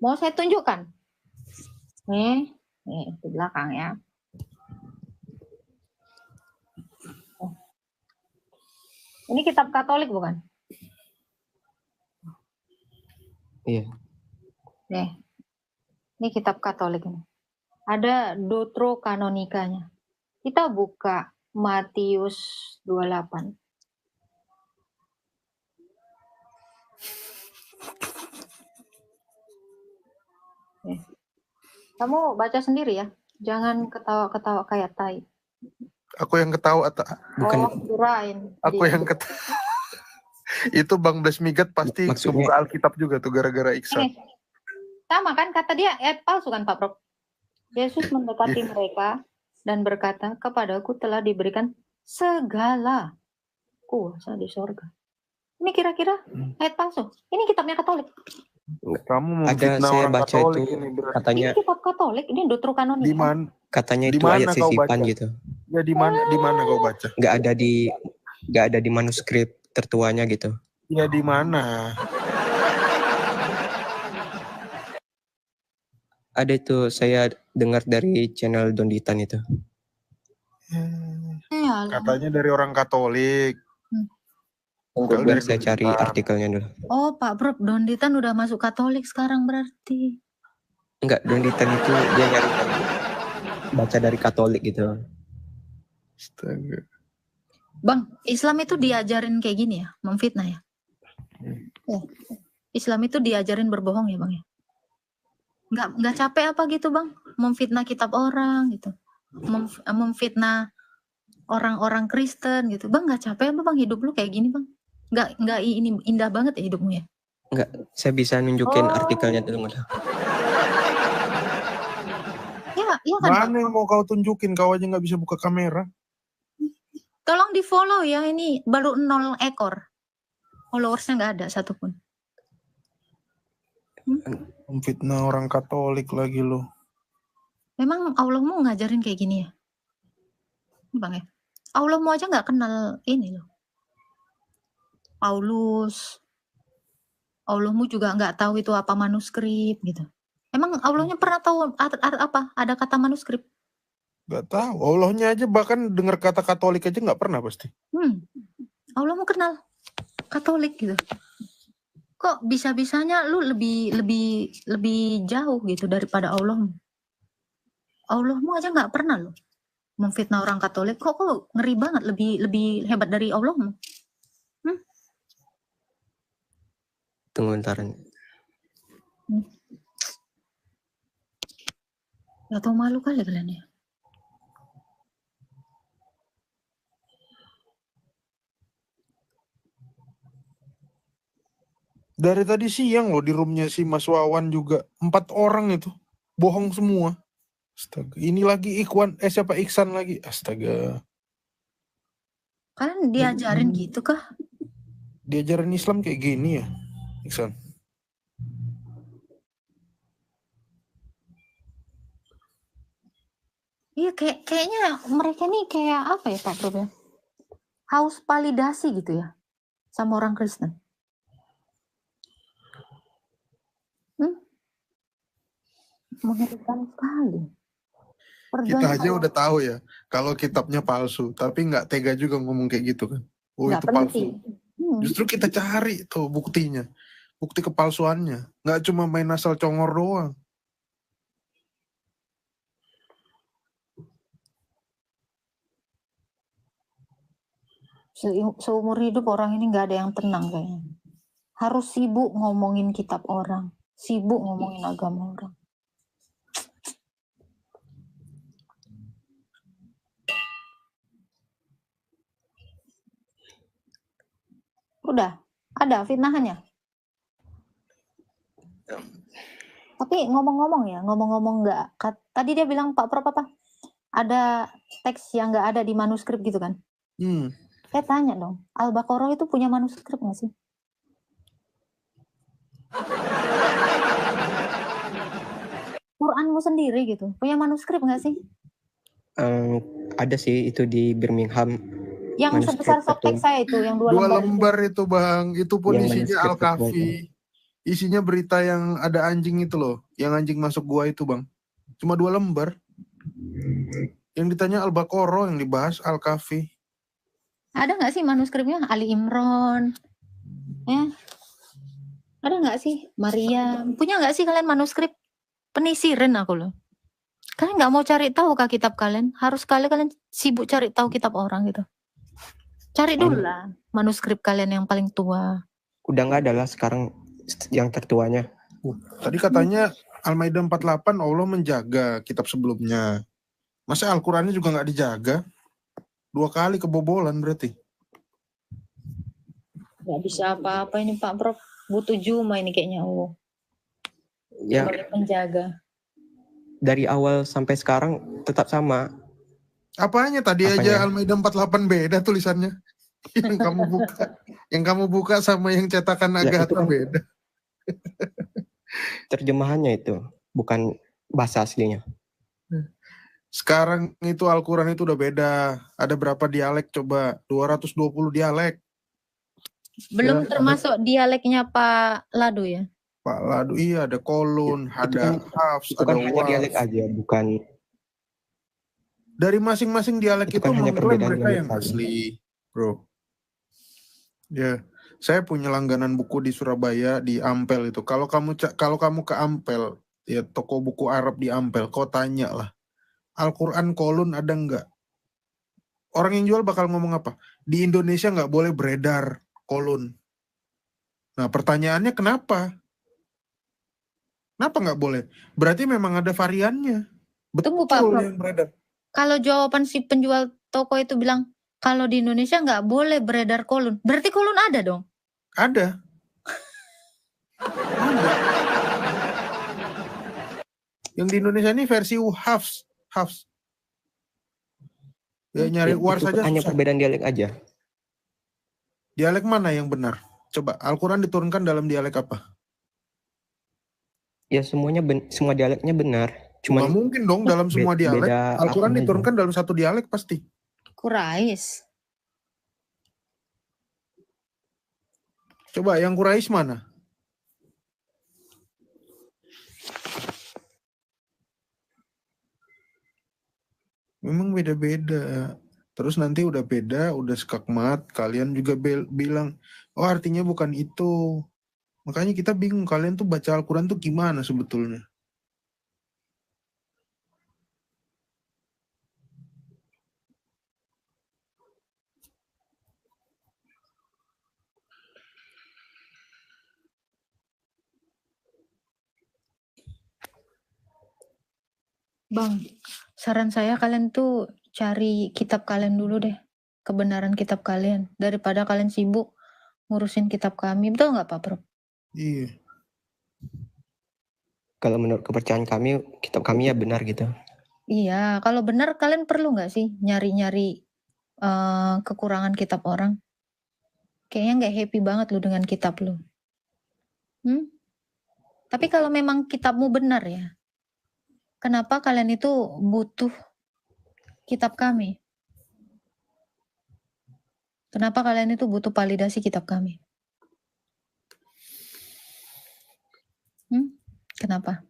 Mau saya tunjukkan? Nih di belakang ya. Ini kitab Katolik bukan? Iya. Nih. Ini kitab Katolik ini. Ada Deuterokanonikanya. Kita buka Matius 28. Kamu baca sendiri ya. Jangan ketawa-ketawa kayak tai. Aku yang ketawa. Bukan. Kirain. Aku yang ketawa. Itu Bang Blesmigat pasti Maksudnya- buka Alkitab juga tuh gara-gara Iksan. Sama kan kata dia palsu kan Pak Prof? Yesus mendekati mereka dan berkata, kepadaku telah diberikan segala kuasa di sorga. Ini kira-kira ayat palsu. Ini kitabnya Katolik. Kamu Ada memfitnah saya orang baca Katolik itu ini berarti. katanya Ini kitab Katolik, ini Deuterokanonika. Di mana? katanya Di itu mana ayat kau sisipan baca? gitu. Ya di mana kau baca? Nggak ada di manuskrip tertuanya gitu. Ya di mana? Ada itu saya dengar dari channel Donditan itu. Katanya dari orang Katolik. Tunggu Kalau biar dari saya cari Donditan. artikelnya dulu. Oh Pak Prof, Donditan udah masuk Katolik sekarang berarti. Enggak, Donditan itu dia nyari baca dari Katolik gitu. Astaga. Bang, Islam itu diajarin kayak gini ya, memfitnah ya. Ya. Islam itu diajarin berbohong ya Bang ya. Nggak capek apa gitu Bang, memfitnah kitab orang gitu. Memfitnah orang-orang Kristen gitu. Bang nggak capek apa Bang hidup lu kayak gini Bang? Nggak ini indah banget ya hidupmu ya? Enggak, saya bisa nunjukin artikelnya dulu. Iya kan Bang? Mana yang mau kau tunjukin? Kau aja nggak bisa buka kamera. Tolong di follow ya, ini baru 0 ekor. Followersnya nggak ada satupun. Memfitnah orang Katolik lagi lo. Memang Allahmu ngajarin kayak gini ya? Bang ya? Allahmu aja nggak kenal ini loh. Paulus. Allahmu juga nggak tahu itu apa manuskrip gitu. Emang Allahnya pernah tahu apa? Ada kata manuskrip? Gak tahu. Allahnya aja bahkan dengar kata Katolik aja nggak pernah pasti. Allahmu kenal Katolik gitu. Kok bisa-bisanya lu lebih jauh gitu daripada Allahmu? Allahmu aja nggak pernah loh memfitnah orang Katolik. Kok ngeri banget, lebih hebat dari Allahmu? Tunggu bentar. Gak tau malu kali kalian ya. Dari tadi siang loh di roomnya si Mas Wawan juga 4 orang itu bohong semua. Astaga, ini lagi Iksan lagi. Astaga. Kalian diajarin gitu kah? Diajarin Islam kayak gini ya, Iksan? Iya kayaknya mereka nih kayak apa ya Pak Prof ya? Haus validasi gitu ya sama orang Kristen. Mengerikan sekali. Kita aja Perjodohan udah tahu ya kalau kitabnya palsu, tapi nggak tega juga ngomong kayak gitu kan. Oh nggak itu palsu. penting. Justru kita cari tuh buktinya, bukti kepalsuannya. Nggak cuma main asal congor doang. Seumur hidup orang ini nggak ada yang tenang kayaknya. Harus sibuk ngomongin kitab orang, sibuk ngomongin agama orang. Udah, ada fitnahannya. Tapi ngomong-ngomong ya, ngomong-ngomong nggak, tadi dia bilang Pak Prof apa? Ada teks yang nggak ada di manuskrip gitu kan? Saya tanya dong, Al-Baqarah itu punya manuskrip nggak sih? Quranmu sendiri gitu, punya manuskrip nggak sih? Ada sih itu di Birmingham. Yang Manuskrip sebesar softtek itu. saya itu, yang 2 2 lembar. lembar itu Bang, itu pun Yang isinya manuskrip Al-Kahfi. Isinya berita yang ada anjing itu loh, yang anjing masuk gua itu Bang. Cuma 2 lembar. Yang ditanya Al-Baqarah, yang dibahas Al-Kahfi. Ada nggak sih manuskripnya? Ali Imran, ya? Ada nggak sih Maryam? Punya nggak sih kalian manuskrip? Penisirin aku loh. Kalian nggak mau cari tahu kah kitab kalian? Harus kalian sibuk cari tahu kitab orang gitu. Cari dulu lah manuskrip kalian yang paling tua. Udah nggak ada lah sekarang yang tertuanya. Tadi katanya Al-Maidah 48 Allah menjaga kitab sebelumnya. Masa Al-Qurannya juga nggak dijaga? 2 kali kebobolan berarti. Nggak bisa apa-apa ini Pak Prof. Butuh Juma ini kayaknya Allah. Ya, Sebagai penjaga. dari awal sampai sekarang tetap sama. Apanya tadi Apanya? aja Al-Maidah 48 beda tulisannya. Yang kamu buka sama yang cetakan Ya, itu Agatha kan beda. terjemahannya itu, bukan bahasa aslinya. Sekarang itu Al-Quran itu udah beda. Ada berapa dialek coba? 220 dialek. Belum Ya, termasuk dialeknya Pak Lado ya? Pak Ladu, iya ada kolon, ada hafs, Itu kan ada hanya dialek waf. aja, bukan. Dari masing-masing dialek Itu itu kan hanya mengklaim perbedaan mereka dialek yang saja. asli, bro. Ya, saya punya langganan buku di Surabaya di Ampel itu. Kalau kamu ke Ampel, ya toko buku Arab di Ampel, kau tanya lah, Al-Quran kolon ada nggak? Orang yang jual bakal ngomong apa? Di Indonesia nggak boleh beredar kolon. Nah pertanyaannya kenapa? Kenapa nggak boleh? Berarti memang ada variannya. Tunggu Pak Betul Prof. yang beredar. Kalau jawaban si penjual toko itu bilang, kalau di Indonesia nggak boleh beredar kolon. Berarti kolon ada dong? Ada. Yang di Indonesia ini versi Hafs. Ya nyari war Itu saja hanya susah. perbedaan dialek aja. Dialek mana yang benar? Coba Al-Quran diturunkan dalam dialek apa? Ya semua dialeknya benar. Cuma Cuman mungkin dong dalam semua dialek. beda Al-Quran apanya diturunkan dalam satu dialek pasti. Quraisy. Coba yang Quraisy mana? Memang beda-beda. Terus nanti udah beda, udah skakmat, kalian juga bilang, oh artinya bukan itu. Makanya kita bingung, kalian tuh baca Al-Quran tuh gimana sebetulnya? Bang, saran saya kalian tuh cari kitab kalian dulu deh. Kebenaran kitab kalian. Daripada kalian sibuk ngurusin kitab kami. Betul nggak Pak Prof? Iya. Kalau menurut kepercayaan kami, kitab kami ya benar gitu. Iya, kalau benar kalian perlu nggak sih nyari-nyari kekurangan kitab orang? Kayaknya nggak happy banget lu dengan kitab lu. Tapi kalau memang kitabmu benar ya, kenapa kalian itu butuh kitab kami? Kenapa kalian itu butuh validasi kitab kami? Kenapa?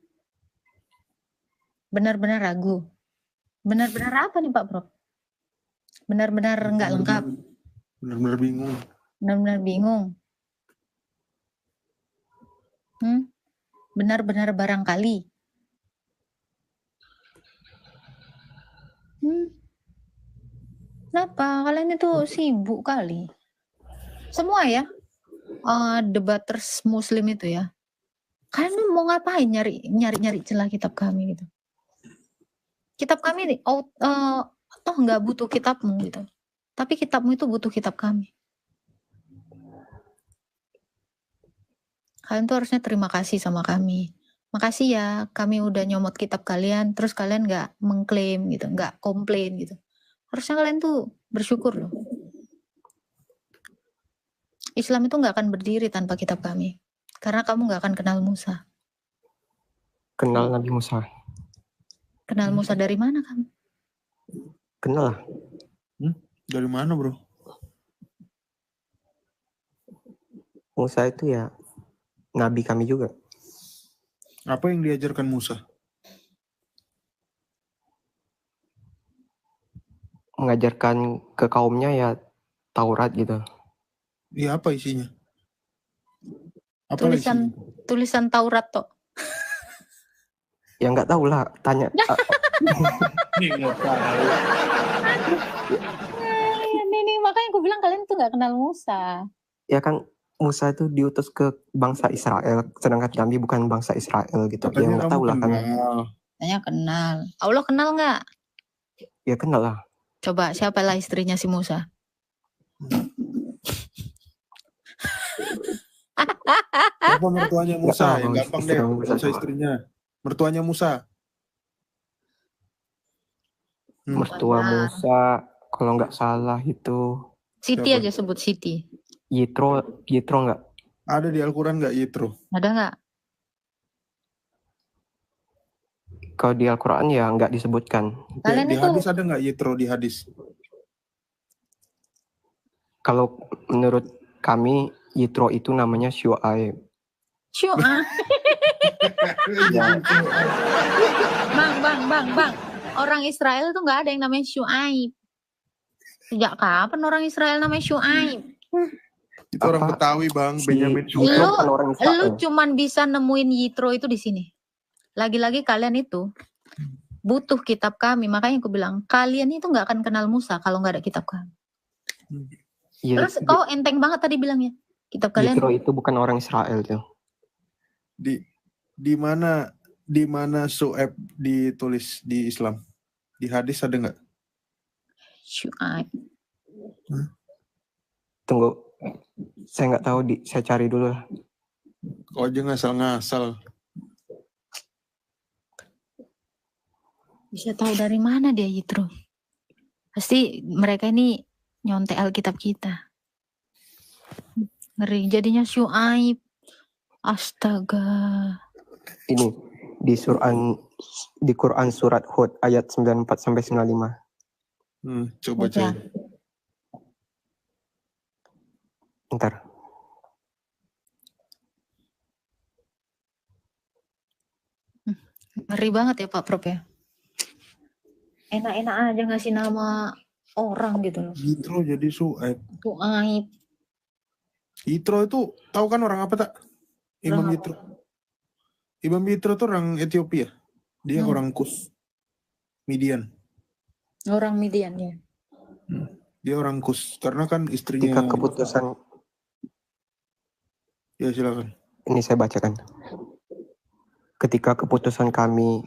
Benar-benar ragu. Benar-benar apa nih Pak Prof? Benar-benar nggak lengkap. Benar-benar bingung. Benar-benar bingung. Benar-benar barangkali. Kenapa? Kalian itu sibuk kali. Semua ya, debaters Muslim itu ya. Kalian mau ngapain nyari celah kitab kami gitu? Kitab kami toh nggak butuh kitabmu gitu. Tapi kitabmu itu butuh kitab kami. Kalian tuh harusnya terima kasih sama kami. Makasih ya, kami udah nyomot kitab kalian, terus kalian nggak mengklaim gitu, nggak komplain gitu. Harusnya kalian tuh bersyukur loh. Islam itu nggak akan berdiri tanpa kitab kami. Karena kamu nggak akan kenal Musa. Kenal Nabi Musa. Kenal Musa dari mana kamu? Kenal lah. Dari mana bro? Musa itu ya Nabi kami juga. Apa yang diajarkan Musa? Mengajarkan ke kaumnya ya Taurat gitu. Iya, apa isinya? Apa isinya? Tulisan Taurat toh. Ya nggak tahu lah, tanya. Ini makanya aku bilang kalian tuh nggak kenal Musa. Ya kan Musa itu diutus ke bangsa Israel, sedangkan kami bukan bangsa Israel gitu. Katanya Ya nggak tahu lah kan. Tanya kenal. Allah kenal nggak? Ya kenal lah. Coba siapalah istrinya si Musa? Siapa mertuanya Musa? Nggak tahu, Yang gampang deh, Musa istrinya. Mertuanya Musa. Mertua Musa, kalau nggak salah itu Siti Siapa? aja sebut Siti. Yitro nggak? Ada di Al-Quran nggak Yitro? Ada nggak? Kalau di Al-Quran ya nggak disebutkan. Di hadis ada nggak Yitro di hadis? Kalau menurut kami Yitro itu namanya Syu'aib. Bang. Orang Israel tuh nggak ada yang namanya Syu'aib. Sejak kapan orang Israel namanya Syu'aib? Itu orang Betawi bang, Benyamin Lu cuman bisa nemuin Yitro itu di sini. Lagi-lagi kalian itu butuh kitab kami, makanya aku bilang kalian itu nggak akan kenal Musa kalau nggak ada kitab kami. Ya, Terus kau enteng banget tadi bilangnya kitab kalian. Yitro itu bukan orang Israel tuh. Di mana Su'aib ditulis di Islam? Di hadis ada nggak? Syu'aib. Tunggu, saya nggak tahu, saya cari dulu lah. Kau aja ngasal-ngasal. Bisa tahu dari mana dia Yitro? Pasti mereka ini nyontek Alkitab kita. Ngeri, jadinya Syu'aib. Astaga. Ini di Quran surat Hud ayat 94 sampai 95. Coba cek. Bentar. Ngeri banget ya Pak Prof ya. Enak-enak aja ngasih nama orang gitu loh. Yitro jadi Su'aib. Syu'aib. Yitro itu tahu kan orang apa tak? Imam Orang Yitro. Imam Yitro itu orang Ethiopia. Dia orang Kus. Midian. Orang Midian ya. Dia orang Kus. Karena kan istrinya. Ketika keputusan. Ya silakan. Ini saya bacakan. Ketika keputusan kami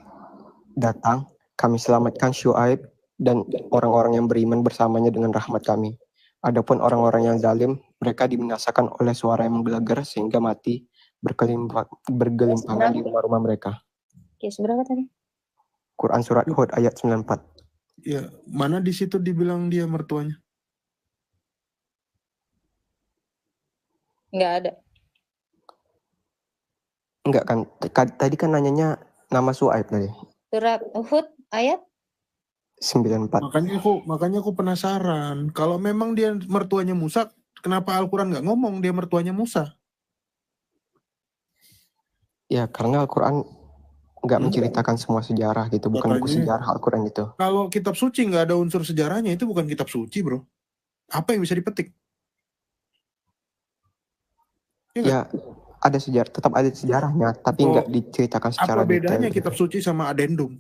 datang, kami selamatkan Syu'aib dan orang-orang yang beriman bersamanya dengan rahmat kami. Adapun orang-orang yang zalim, mereka dibinasakan oleh suara yang menggelegar sehingga mati bergelimpangan di rumah-rumah mereka. Oke, seberapa tadi? Quran surat Hud ayat 94. Ya, mana di situ dibilang dia mertuanya? Enggak ada. Enggak kan? Tadi kan nanyanya nama Syu'aib tadi. Surat Hud ayat 94. Makanya aku penasaran. Kalau memang dia mertuanya Musa, kenapa Al-Quran nggak ngomong dia mertuanya Musa? Ya karena Al-Quran nggak menceritakan semua sejarah gitu, bukan buku Katanya, sejarah Al-Quran itu. kalau kitab suci nggak ada unsur sejarahnya, itu bukan kitab suci, bro. Apa yang bisa dipetik? Ya ada sejarah, tetap ada sejarahnya, tapi nggak diceritakan secara Apa bedanya detail. kitab suci sama adendum?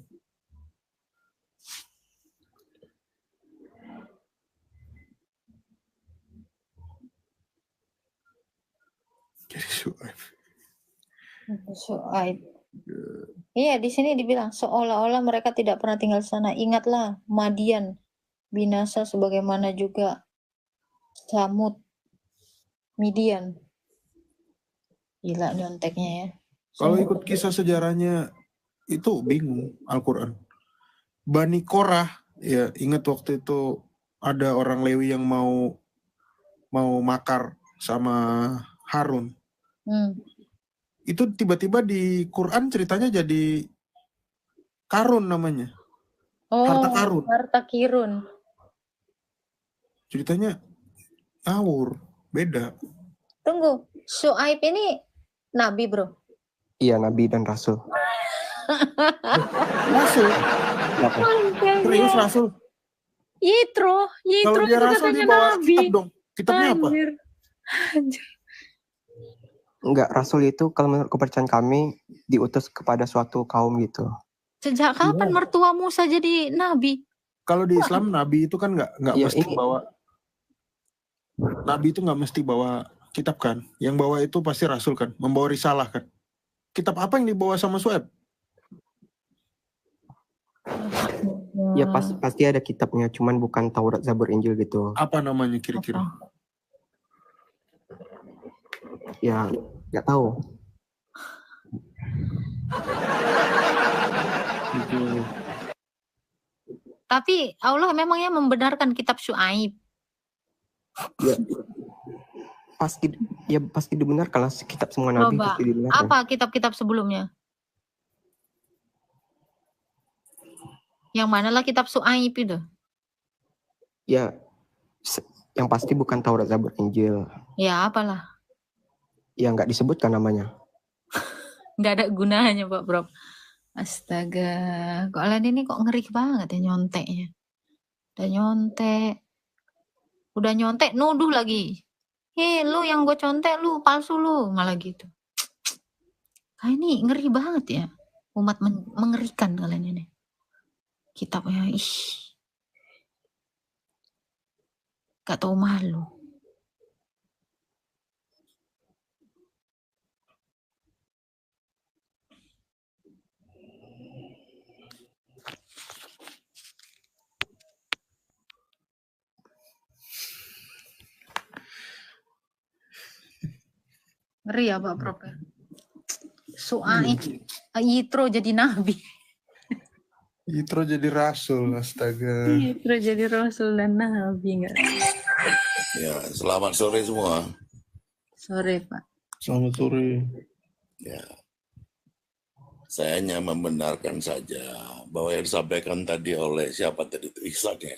Syuaib. Iya, di sini dibilang seolah-olah mereka tidak pernah tinggal di sana. Ingatlah Madian binasa sebagaimana juga Samud, Midian. Gila nyonteknya ya. Kalau ikut kisah sejarahnya itu bingung Al-Quran. Bani Korah, ya ingat waktu itu ada orang Lewi yang mau makar sama Harun. Itu tiba-tiba di Quran ceritanya jadi Karun namanya. Harta karun. Harta kirun. Ceritanya ngawur, beda. Tunggu, Syuaib ini nabi, bro? Iya, nabi dan rasul. Rasul? Serius rasul? Yitro Kalau dia itu rasul katanya dia bawa nabi. kitab dong. Kitabnya apa? Anjir. Enggak, rasul itu kalau menurut kepercayaan kami diutus kepada suatu kaum gitu. Sejak kapan mertua Musa jadi nabi? Kalau di Islam nabi itu kan nggak Ya, mesti bawa. Nabi itu nggak mesti bawa kitab kan. Yang bawa itu pasti rasul kan, membawa risalah kan. Kitab apa yang dibawa sama Syuaib? Ya pasti ada kitabnya, cuman bukan Taurat, Zabur, Injil gitu. Apa namanya kira-kira? Ya nggak tahu. Tapi Allah memangnya membenarkan kitab Syuaib. Ya pasti dibenarkan lah, kitab semua nabi Coba, pasti dibenarkan. apa kitab-kitab sebelumnya? Yang manalah kitab Syuaib itu? Ya yang pasti bukan Taurat, Zabur, Injil. Ya apalah. Ya nggak disebutkan namanya. Nggak ada gunanya Pak Bro. Astaga, kok kalian ini kok ngeri banget ya nyonteknya. Udah nyontek nuduh lagi. Hei lu yang gue contek lu palsu lu, malah gitu. Ini ngeri banget ya. Umat mengerikan kalian ini. Kitabnya gak tahu malu. Ngeri ya Pak Prof. Syuaib, Yitro jadi nabi. Yitro jadi rasul, astaga. Yitro jadi rasul dan nabi enggak? Ya, selamat sore semua. Sore Pak. Selamat sore. Ya, saya hanya membenarkan saja bahwa yang disampaikan tadi oleh siapa tadi itu Ihsan ya.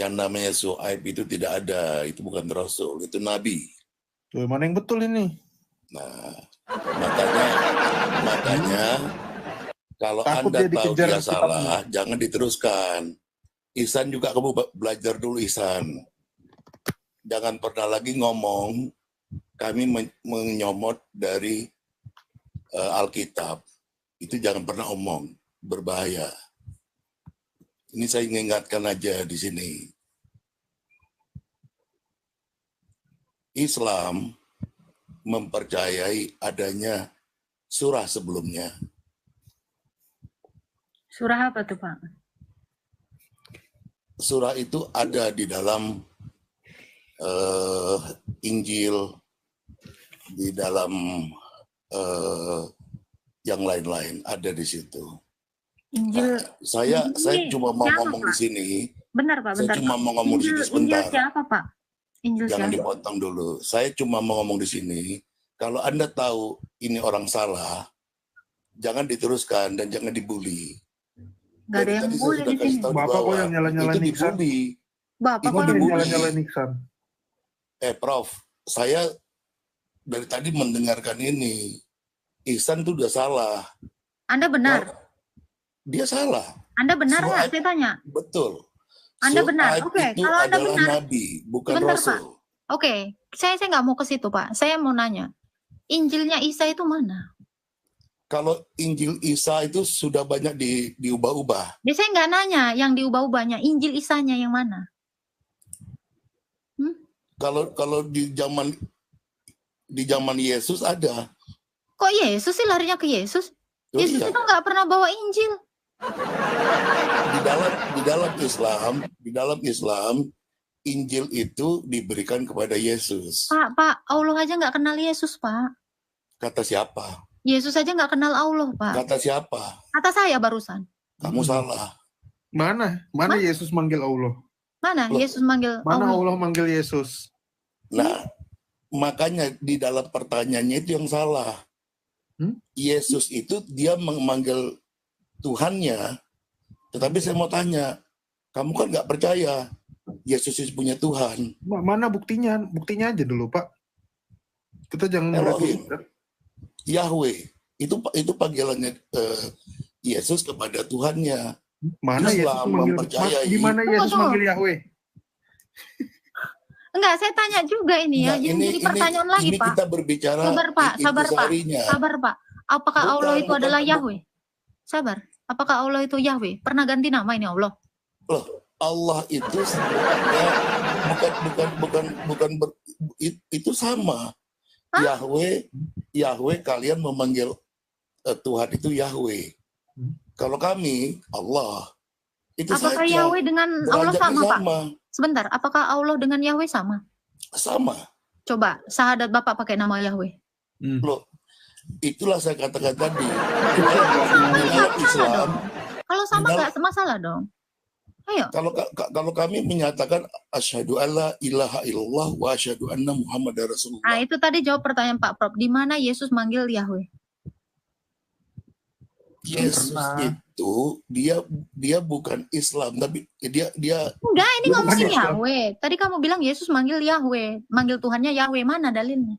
Yang namanya Syuaib itu tidak ada, itu bukan rasul, itu nabi. Tuh, mana yang betul ini? Nah, makanya kalau Takut Anda dia tahu dikejar dia kitabnya. salah, jangan diteruskan. Ihsan juga kamu belajar dulu Ihsan. Jangan pernah lagi ngomong kami menyomot dari Alkitab. Itu jangan pernah omong, berbahaya. Ini saya mengingatkan aja di sini. Islam mempercayai adanya surah sebelumnya. Surah apa tuh Pak? Surah itu ada di dalam Injil, di dalam yang lain-lain ada di situ. Injil. Saya cuma mau ngomong di sini. Benar Pak, bentar. Saya cuma mau ngomong di sini sebentar. Injil siapa Pak? Injil Jangan siapa? dipotong dulu. Saya cuma mau ngomong di sini. Kalau Anda tahu ini orang salah, jangan diteruskan dan jangan dibully. Gak ada yang bully di sini. Bapak kok yang nyala-nyalain itu Ihsan? dibully. Bapak Itu kok yang dibully. Nyala-nyalain Ihsan. Prof, saya dari tadi mendengarkan ini. Ihsan tuh udah salah. Anda benar. Nah, dia salah. Anda benar nggak? Shu'aib, Saya tanya. betul. Anda benar. Shu'aib Oke, itu kalau Anda adalah benar. nabi, bukan Sebentar, rasul. Pak. Oke, saya nggak mau ke situ, Pak. Saya mau nanya. Injilnya Isa itu mana? Kalau Injil Isa itu sudah banyak diubah-ubah. Jadi saya nggak nanya yang diubah-ubahnya. Injil Isanya yang mana? Kalau di zaman Yesus ada. Kok Yesus sih larinya ke Yesus? Oh, Yesus iya. itu nggak pernah bawa Injil. Di dalam Islam Injil itu diberikan kepada Yesus. Pak, Allah aja nggak kenal Yesus, Pak. Kata siapa? Yesus aja nggak kenal Allah, Pak. Kata siapa? Kata saya barusan. Kamu salah. Mana Yesus manggil Allah? Mana Loh, Yesus manggil Mana Allah? Allah manggil Yesus? Nah, makanya di dalam pertanyaannya itu yang salah. Yesus itu dia memanggil Tuhannya, tetapi saya mau tanya, kamu kan nggak percaya Yesus itu punya Tuhan. Mana buktinya? Buktinya aja dulu, Pak. Kita jangan Elohim, meragukan. Yahweh, itu panggilannya Yesus kepada Tuhannya. Mana Yesus Islam manggil? mempercayai. Di mana Yesus Tunggu. manggil Yahweh? Enggak, saya tanya juga ini ya. Nah, Ini jadi pertanyaan lagi, ini Pak. kita berbicara Sabar, Pak. Sabar, Pak. intisarinya. Sabar, Pak. Apakah Bukan, Allah itu bukan, adalah bukan. Yahweh? Sabar. Apakah Allah itu Yahweh? Pernah ganti nama ini Allah? Loh, Allah itu sebenarnya itu sama. Hah? Yahweh kalian memanggil Tuhan itu Yahweh. Kalau kami Allah itu Apakah saja. Yahweh dengan Allah Derajatnya sama, Pak? sama. Sebentar, apakah Allah dengan Yahweh sama? Sama. Coba, syahadat Bapak pakai nama Yahweh. Loh, itulah saya katakan tadi. Dalam Islam, Kalau sama Dalam- nggak masalah dong. Ayo. kalau kami menyatakan asyhadu alla ilaha illallah wa asyhadu anna muhammadar Nah, rasulullah. itu tadi jawab pertanyaan Pak Prof. Di mana Yesus manggil Yahweh? Yesus itu dia bukan Islam, tapi dia Enggak, ini Dia ngomongin bukan Yahweh. Tadi kamu bilang Yesus manggil Yahweh. Manggil Tuhannya Yahweh. Mana dalilnya?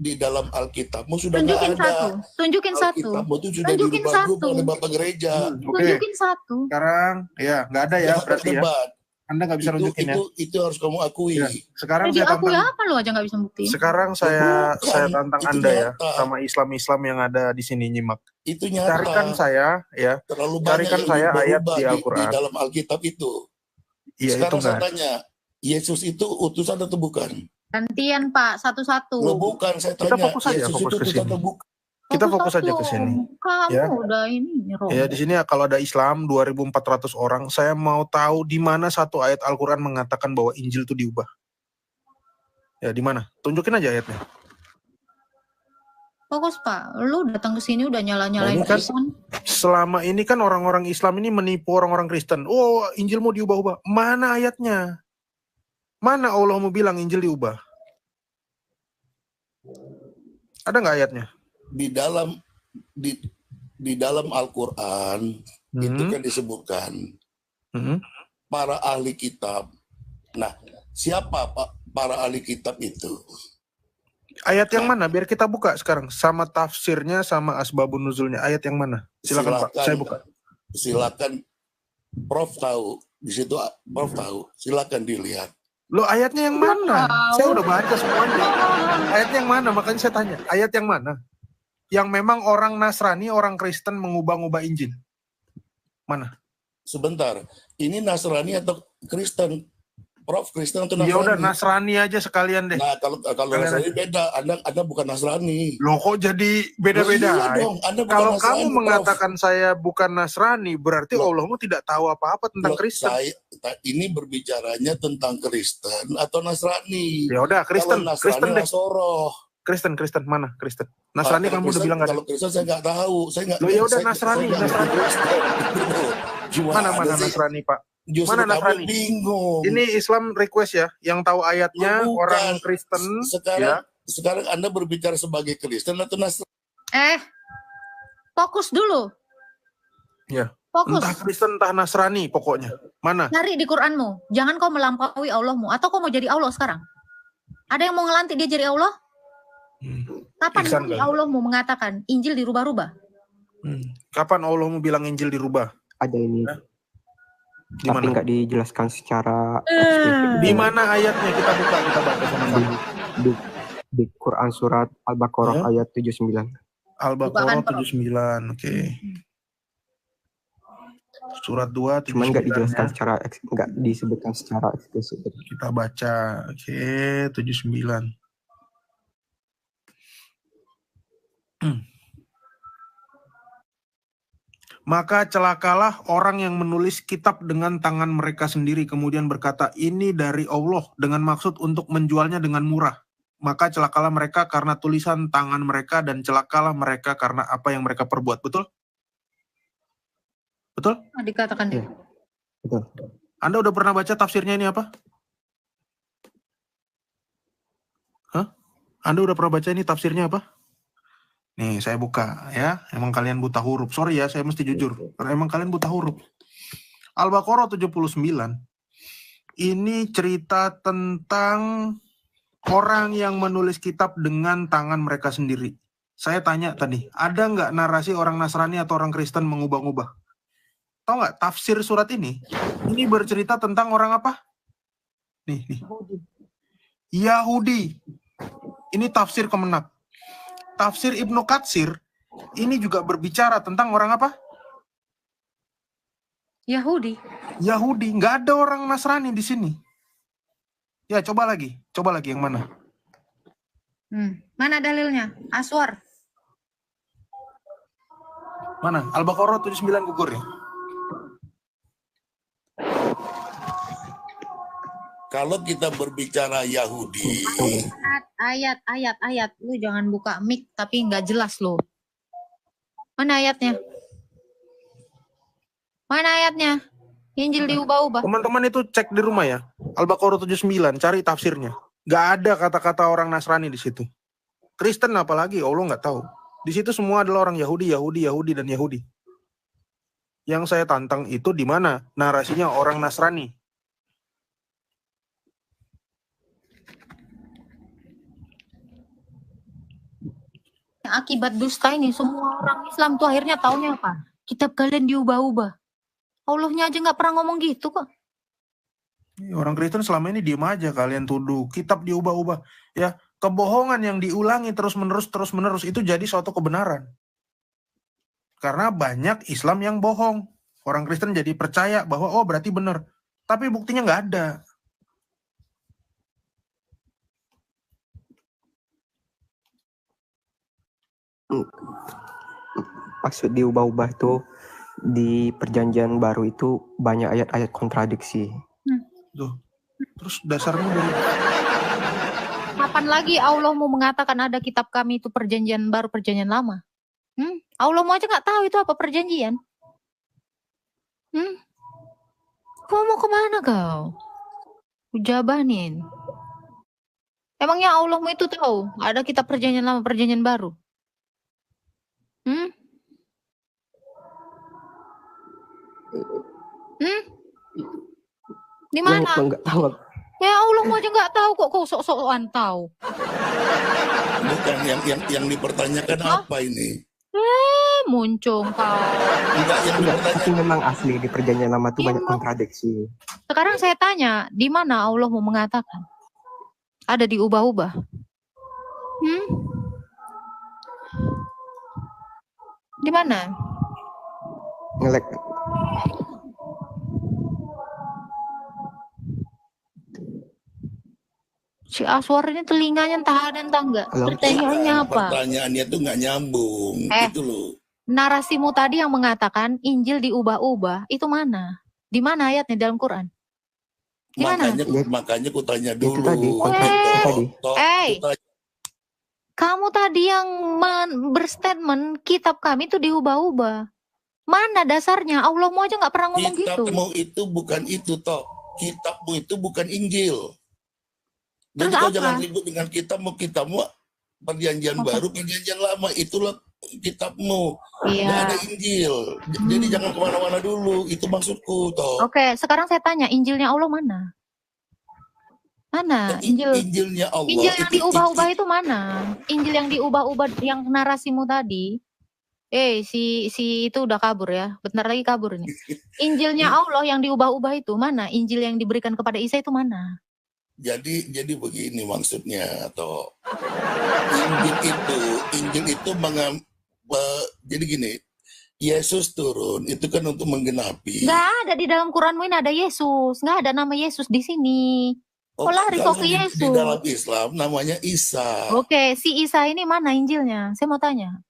di dalam Alkitabmu sudah nggak Tunjukin ada. satu. Tunjukin satu. Alkitabmu itu sudah Tunjukin dirubah-rubah satu. oleh Bapak Gereja. Oke, Tunjukin satu. sekarang ya nggak ada ya Jangan berarti ya. berdebat. Anda nggak bisa nunjukin ya. Itu harus kamu akui. Ya. Sekarang Jadi saya aku ya tantang. apa lu aja nggak bisa buktiin? Sekarang saya Bukan, tantang itu Anda ya nyata. sama Islam-Islam yang ada di sini nyimak. Itu nyata. Carikan saya ya. Terlalu banyak Carikan yang saya ayat dirubah di di Al-Quran. dalam Alkitab itu. Iya itu Sekarang saya nggak. tanya, Yesus itu utusan atau bukan? Gantian Pak, satu-satu. Loh, bukan, saya Kita tanya, fokus aja, Yesus fokus itu ke utusan sini. atau bukan? Kita fokus Satu-satu. aja ke sini. Kamu Ya. udah ini Romo. Ya di sini kalau ada Islam 2.400 orang, saya mau tahu di mana satu ayat Al-Quran mengatakan bahwa Injil itu diubah. Ya di mana? Tunjukin aja ayatnya. Fokus Pak, lu datang ke sini udah nyala-nyalain Nah, ini kan- Islam. Selama ini kan orang-orang Islam ini menipu orang-orang Kristen. Oh, Injil mau diubah-ubah. Mana ayatnya? Mana Allah mau bilang Injil diubah? Ada nggak ayatnya? Di dalam Al-Quran itu kan disebutkan Hmm. para ahli kitab. Nah, siapa para ahli kitab itu? Ayat yang mana? Biar kita buka sekarang. Sama tafsirnya, sama asbabun nuzulnya. Ayat yang mana? Silakan Pak, saya buka. Silakan, Prof tahu. Di situ Prof tahu. Silakan dilihat. Loh ayatnya yang mana? Tahu. Saya udah baca semuanya. Ayatnya yang mana? Makanya saya tanya. Ayat yang mana? Yang memang orang Nasrani, orang Kristen mengubah-ubah Injil. Mana? Sebentar. Ini Nasrani atau Kristen? Prof, Kristen atau Ya udah Nasrani? Nasrani aja sekalian deh. Nah, kalau Kalian Nasrani beda. Anda bukan Nasrani. Loh kok jadi Loh, beda-beda? iya dong. Anda bukan Kalau Nasrani, kamu Prof. mengatakan saya bukan Nasrani, berarti Loh. Allahmu tidak tahu apa-apa tentang Loh, Kristen. ini berbicaranya tentang Kristen atau Nasrani. Ya udah, Kristen, Kalau Nasrani Kristen deh. Nasoroh. Kristen mana? Kristen. Nasrani Kalau kamu udah Kristen- bilang nggak ada. Kalau Kristen saya nggak tahu. Saya nggak. Loh, ya udah, saya- Nasrani, saya nggak Nasrani. Kristen. Gimana Mana sih? Nasrani Pak? Justru Mana kamu Nasrani? bingung. Ini Islam request ya, yang tahu ayatnya Loh, bukan. orang Kristen. Sekarang, Ya. sekarang Anda berbicara sebagai Kristen atau Nasrani? Fokus dulu. Ya. Fokus. Entah Kristen, entah Nasrani pokoknya. Mana? Cari di Quranmu. Jangan kau melampaui Allahmu. Atau kau mau jadi Allah sekarang? Ada yang mau ngelantik dia jadi Allah? Kapan Ihsan nanti kali. Allah mau mengatakan Injil dirubah-rubah? Kapan Allah mau bilang Injil dirubah? Ada ini, Di tapi mana? nggak dijelaskan secara eksplisit. Di mana ayatnya? Kita buka, kita baca sama-sama. Di Quran surat Al-Baqarah ayat 79. Al-Baqarah Bukakan, 79. Oke. Surat 2 Cuman nggak 79 dijelaskan ya. secara nggak disebutkan secara eksplisit. Kita baca. Oke, 79. Maka celakalah orang yang menulis kitab dengan tangan mereka sendiri kemudian berkata ini dari Allah dengan maksud untuk menjualnya dengan murah. Maka celakalah mereka karena tulisan tangan mereka dan celakalah mereka karena apa yang mereka perbuat. Betul? Betul? Dikatakan Iya. Betul. Anda udah pernah baca tafsirnya ini apa? Anda udah pernah baca ini tafsirnya apa? Nih, saya buka ya. Emang kalian buta huruf. Sorry ya, saya mesti jujur. Karena emang kalian buta huruf. Al-Baqarah 79. Ini cerita tentang orang yang menulis kitab dengan tangan mereka sendiri. Saya tanya tadi, ada nggak narasi orang Nasrani atau orang Kristen mengubah-ubah? Tahu nggak tafsir surat ini? Ini bercerita tentang orang apa? Nih. Yahudi. Ini tafsir Kemenak. Tafsir Ibnu Katsir ini juga berbicara tentang orang apa? Yahudi. Yahudi. Nggak ada orang Nasrani di sini. Ya, coba lagi yang mana? Mana dalilnya? Aswar. Mana? Al-Baqarah 79 gugur ya? Kalau kita berbicara Yahudi, Ayat. Lu jangan buka mic tapi nggak jelas lo. Mana ayatnya? Mana ayatnya? Injil diubah-ubah. Teman-teman itu cek di rumah ya. Al-Baqarah 79, cari tafsirnya. Nggak ada kata-kata orang Nasrani di situ. Kristen apalagi, Allah nggak tahu. Di situ semua adalah orang Yahudi, dan Yahudi. Yang saya tantang itu di mana narasinya orang Nasrani. Akibat dusta ini semua orang Islam tuh akhirnya taunya apa? Kitab kalian diubah-ubah. Allahnya aja nggak pernah ngomong gitu kok. Orang Kristen selama ini diem aja, kalian tuduh kitab diubah-ubah. Ya, kebohongan yang diulangi terus-menerus itu jadi suatu kebenaran. Karena banyak Islam yang bohong. Orang Kristen jadi percaya bahwa oh berarti benar. Tapi buktinya nggak ada. Maksud diubah-ubah itu di perjanjian baru itu banyak ayat-ayat kontradiksi. Tuh. Terus dasarnya dari Kapan lagi Allah mau mengatakan ada kitab kami itu perjanjian baru, perjanjian lama? Allah mau aja nggak tahu itu apa perjanjian. Kau mau kemana kau? Ujabanin. Emangnya Allah mau itu tahu ada kitab perjanjian lama, perjanjian baru? Di mana? Nggak tahu. Ya Allah mau aja nggak tahu kok kau sok-sokan tahu. bukan yang dipertanyakan apa ini? Muncung kau. Enggak, yang Enggak, dipertanyakan tapi memang asli di perjanjian lama itu banyak kontradiksi. Sekarang saya tanya, di mana Allah mau mengatakan? Ada diubah-ubah? Di mana? Ngelek. Si Aswar ini telinganya entah ada entah enggak. Halo? Pertanyaannya apa? pertanyaannya tuh nggak nyambung, gitu loh. Narasimu tadi yang mengatakan Injil diubah-ubah, itu mana? Di mana ayatnya dalam Quran? Di mana? Makanya ku tanya dulu. Itu tadi. Kamu tadi yang berstatement kitab kami itu diubah-ubah. Mana dasarnya? Allah mau aja nggak pernah ngomong gitu. Kitabmu itu bukan itu toh. Kitabmu itu bukan Injil. Jadi Terus kau apa? jangan ribut dengan kitabmu perjanjian baru, perjanjian lama, itulah kitabmu. Iya. Nggak ada Injil. Jadi jangan kemana-mana dulu. Itu maksudku toh. Oke, sekarang saya tanya, Injilnya Allah mana? Mana Injilnya Injil Allah yang diubah-ubah itu mana? Injil yang diubah-ubah yang narasimu tadi. Si itu udah kabur ya. Bentar lagi kabur ini. Injilnya Allah yang diubah-ubah itu mana? Injil yang diberikan kepada Isa itu mana? jadi begini maksudnya, atau Injil itu jadi gini, Yesus turun itu kan untuk menggenapi. Nggak ada di dalam Quranmu ini ada Yesus. Nggak ada nama Yesus di sini. Kok lari kok ke Yesus? Di dalam Islam namanya Isa. Oke, si Isa ini mana Injilnya? Saya mau tanya.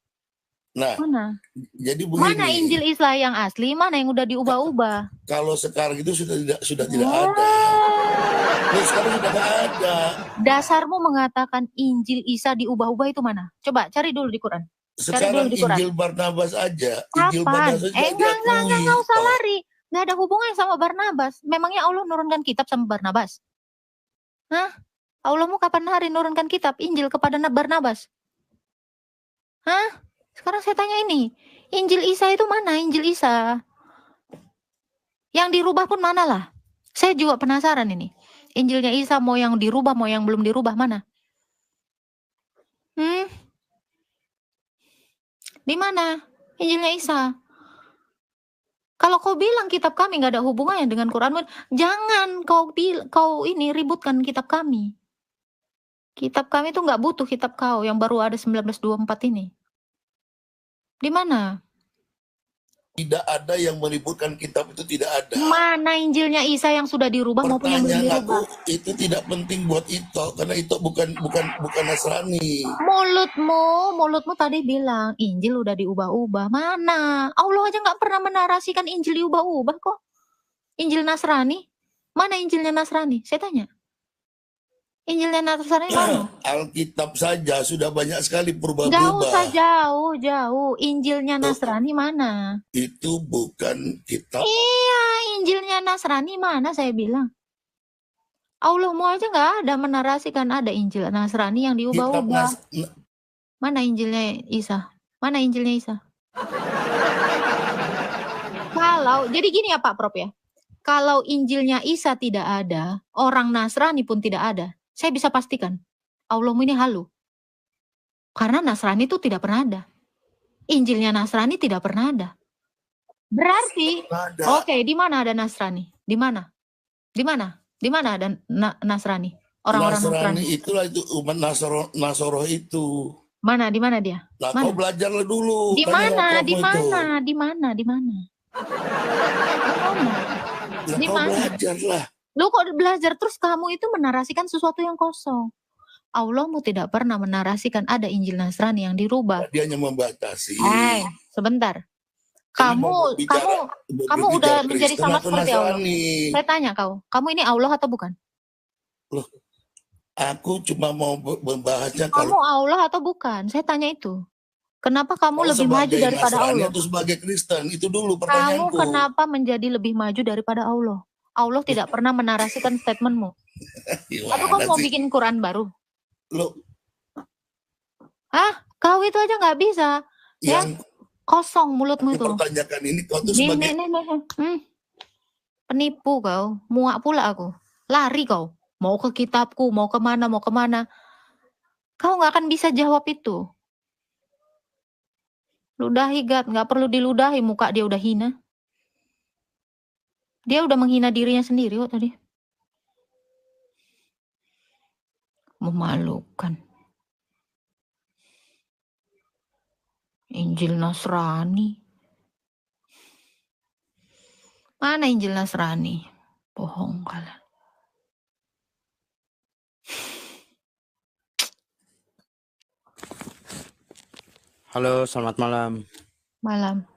Nah, Mana? jadi begini. Mana Injil Isa yang asli? Mana yang udah diubah-ubah? Kalau sekarang itu sudah tidak ada. Nah, sekarang sudah tidak ada. Dasarmu mengatakan Injil Isa diubah-ubah itu mana? Coba cari dulu di Quran. Sekarang Injil Barnabas aja. Injil Kapan? Barnabas Enggak usah lari. Nggak ada hubungannya sama Barnabas. Memangnya Allah nurunkan kitab sama Barnabas? Hah? Allahmu kapan hari nurunkan kitab Injil kepada Barnabas? Hah? Sekarang saya tanya ini. Injil Isa itu mana? Injil Isa. Yang dirubah pun mana lah? Saya juga penasaran ini. Injilnya Isa mau yang dirubah, mau yang belum dirubah mana? Di mana Injilnya Isa? Kalau kau bilang kitab kami nggak ada hubungannya dengan Quranmu, jangan kau ini ributkan kitab kami. Kitab kami itu nggak butuh kitab kau yang baru ada 1924 ini. Di mana? Tidak ada yang meributkan kitab itu, tidak ada. Mana Injilnya Isa yang sudah dirubah maupun yang belum dirubah? Itu tidak penting buat itu, karena itu bukan Nasrani. Mulutmu tadi bilang Injil udah diubah-ubah. Mana? Allah aja nggak pernah menarasikan Injil diubah-ubah kok. Injil Nasrani? Mana Injilnya Nasrani? Saya tanya. Injilnya Nasrani mana? Alkitab saja sudah banyak sekali berubah-ubah. Nggak usah jauh. Injilnya Nasrani mana? Itu bukan kitab. Iya, Injilnya Nasrani mana saya bilang. Allahmu aja nggak ada menarasikan ada Injil Nasrani yang diubah-ubah. Mana Injilnya Isa? Mana Injilnya Isa? Jadi gini ya Pak Prof ya. Kalau Injilnya Isa tidak ada, orang Nasrani pun tidak ada. Saya bisa pastikan, Allahmu ini halu. Karena Nasrani itu tidak pernah ada. Injilnya Nasrani tidak pernah ada. Berarti, oke, di mana ada Nasrani? Di mana? Di mana ada Nasrani? Orang-orang Nasrani. Itulah itu umat Nasoro itu. Mana? Di mana dia? Nah, kau belajarlah dulu. Di mana? Belajarlah. Lu kok belajar terus kamu itu menarasikan sesuatu yang kosong. Allahmu tidak pernah menarasikan ada Injil Nasrani yang dirubah. Dia hanya membatasi. Sebentar. Kamu udah menjadi sama seperti Allah. Saya tanya kamu ini Allah atau bukan? Loh, aku cuma mau membahasnya. Kamu Allah atau bukan? Saya tanya itu. Kenapa kamu lebih maju daripada Allah? Atau sebagai Kristen, itu dulu pertanyaanku. Kamu kenapa menjadi lebih maju daripada Allah? Allah tidak pernah menarasikan statementmu. Atau kamu mau bikin Quran baru? Loh. Kau itu aja nggak bisa. Ya, kosong mulutmu itu. Pertanyakan ini kau tuh sebagai penipu kau. Muak pula aku. Lari kau. Mau ke kitabku, mau kemana. Kau nggak akan bisa jawab itu. Ludahi Gat, nggak perlu diludahi, muka dia udah hina. Dia udah menghina dirinya sendiri kok tadi. Memalukan. Injil Nasrani. Mana Injil Nasrani? Bohong kalian. Halo, selamat malam. Malam.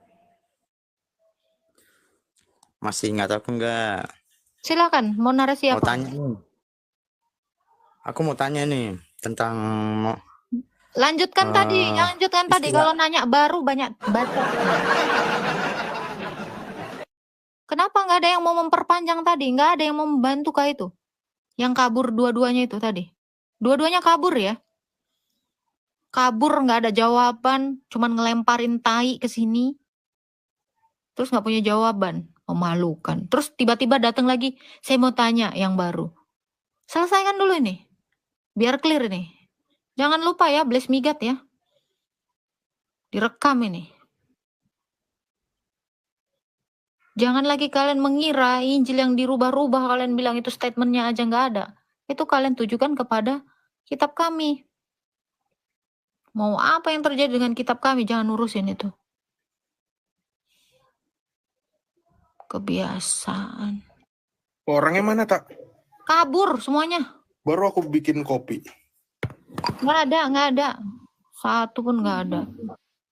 Masih ingat aku enggak? Silakan, mau narasi apa? Mau tanya nih. Aku mau tanya nih tentang Lanjutkan tadi. Kalau nanya baru banyak baca. Kenapa nggak ada yang mau memperpanjang tadi? Nggak ada yang mau membantu kah itu? Yang kabur dua-duanya itu tadi. Dua-duanya kabur ya? Kabur nggak ada jawaban, cuman ngelemparin tai ke sini. Terus nggak punya jawaban. Memalukan. Terus tiba-tiba datang lagi, saya mau tanya yang baru. Selesaikan dulu ini. Biar clear ini. Jangan lupa ya, bless migat ya. Direkam ini. Jangan lagi kalian mengira Injil yang dirubah-rubah, kalian bilang itu statementnya aja nggak ada. Itu kalian tujukan kepada kitab kami. Mau apa yang terjadi dengan kitab kami, jangan urusin itu. Kebiasaan. Orangnya mana, Tak? Kabur semuanya. Baru aku bikin kopi. Nggak ada. Satu pun nggak ada.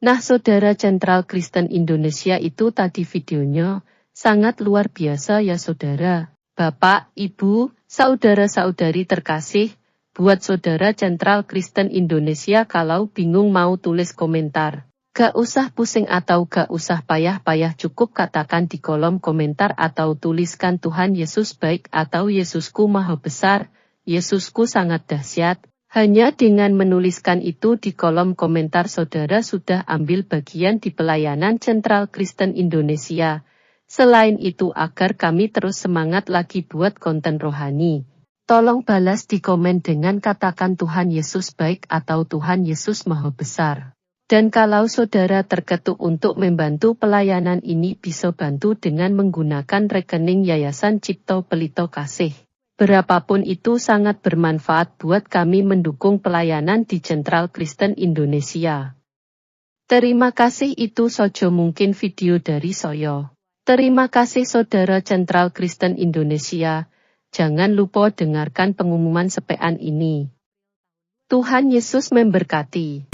Nah, Saudara Sentral Kristen Indonesia itu tadi videonya sangat luar biasa ya Saudara. Bapak, Ibu, saudara-saudari terkasih, buat Saudara Sentral Kristen Indonesia kalau bingung mau tulis komentar. Gak usah pusing atau gak usah payah-payah, cukup katakan di kolom komentar atau tuliskan Tuhan Yesus baik atau Yesusku maha besar, Yesusku sangat dahsyat. Hanya dengan menuliskan itu di kolom komentar saudara sudah ambil bagian di pelayanan Sentral Kristen Indonesia. Selain itu agar kami terus semangat lagi buat konten rohani, tolong balas di komen dengan katakan Tuhan Yesus baik atau Tuhan Yesus maha besar. Dan kalau saudara terketuk untuk membantu pelayanan ini bisa bantu dengan menggunakan rekening Yayasan Cipto Pelito Kasih. Berapapun itu sangat bermanfaat buat kami mendukung pelayanan di Sentral Kristen Indonesia. Terima kasih, itu saja mungkin video dari Soyo. Terima kasih Saudara Sentral Kristen Indonesia. Jangan lupa dengarkan pengumuman sepean ini. Tuhan Yesus memberkati.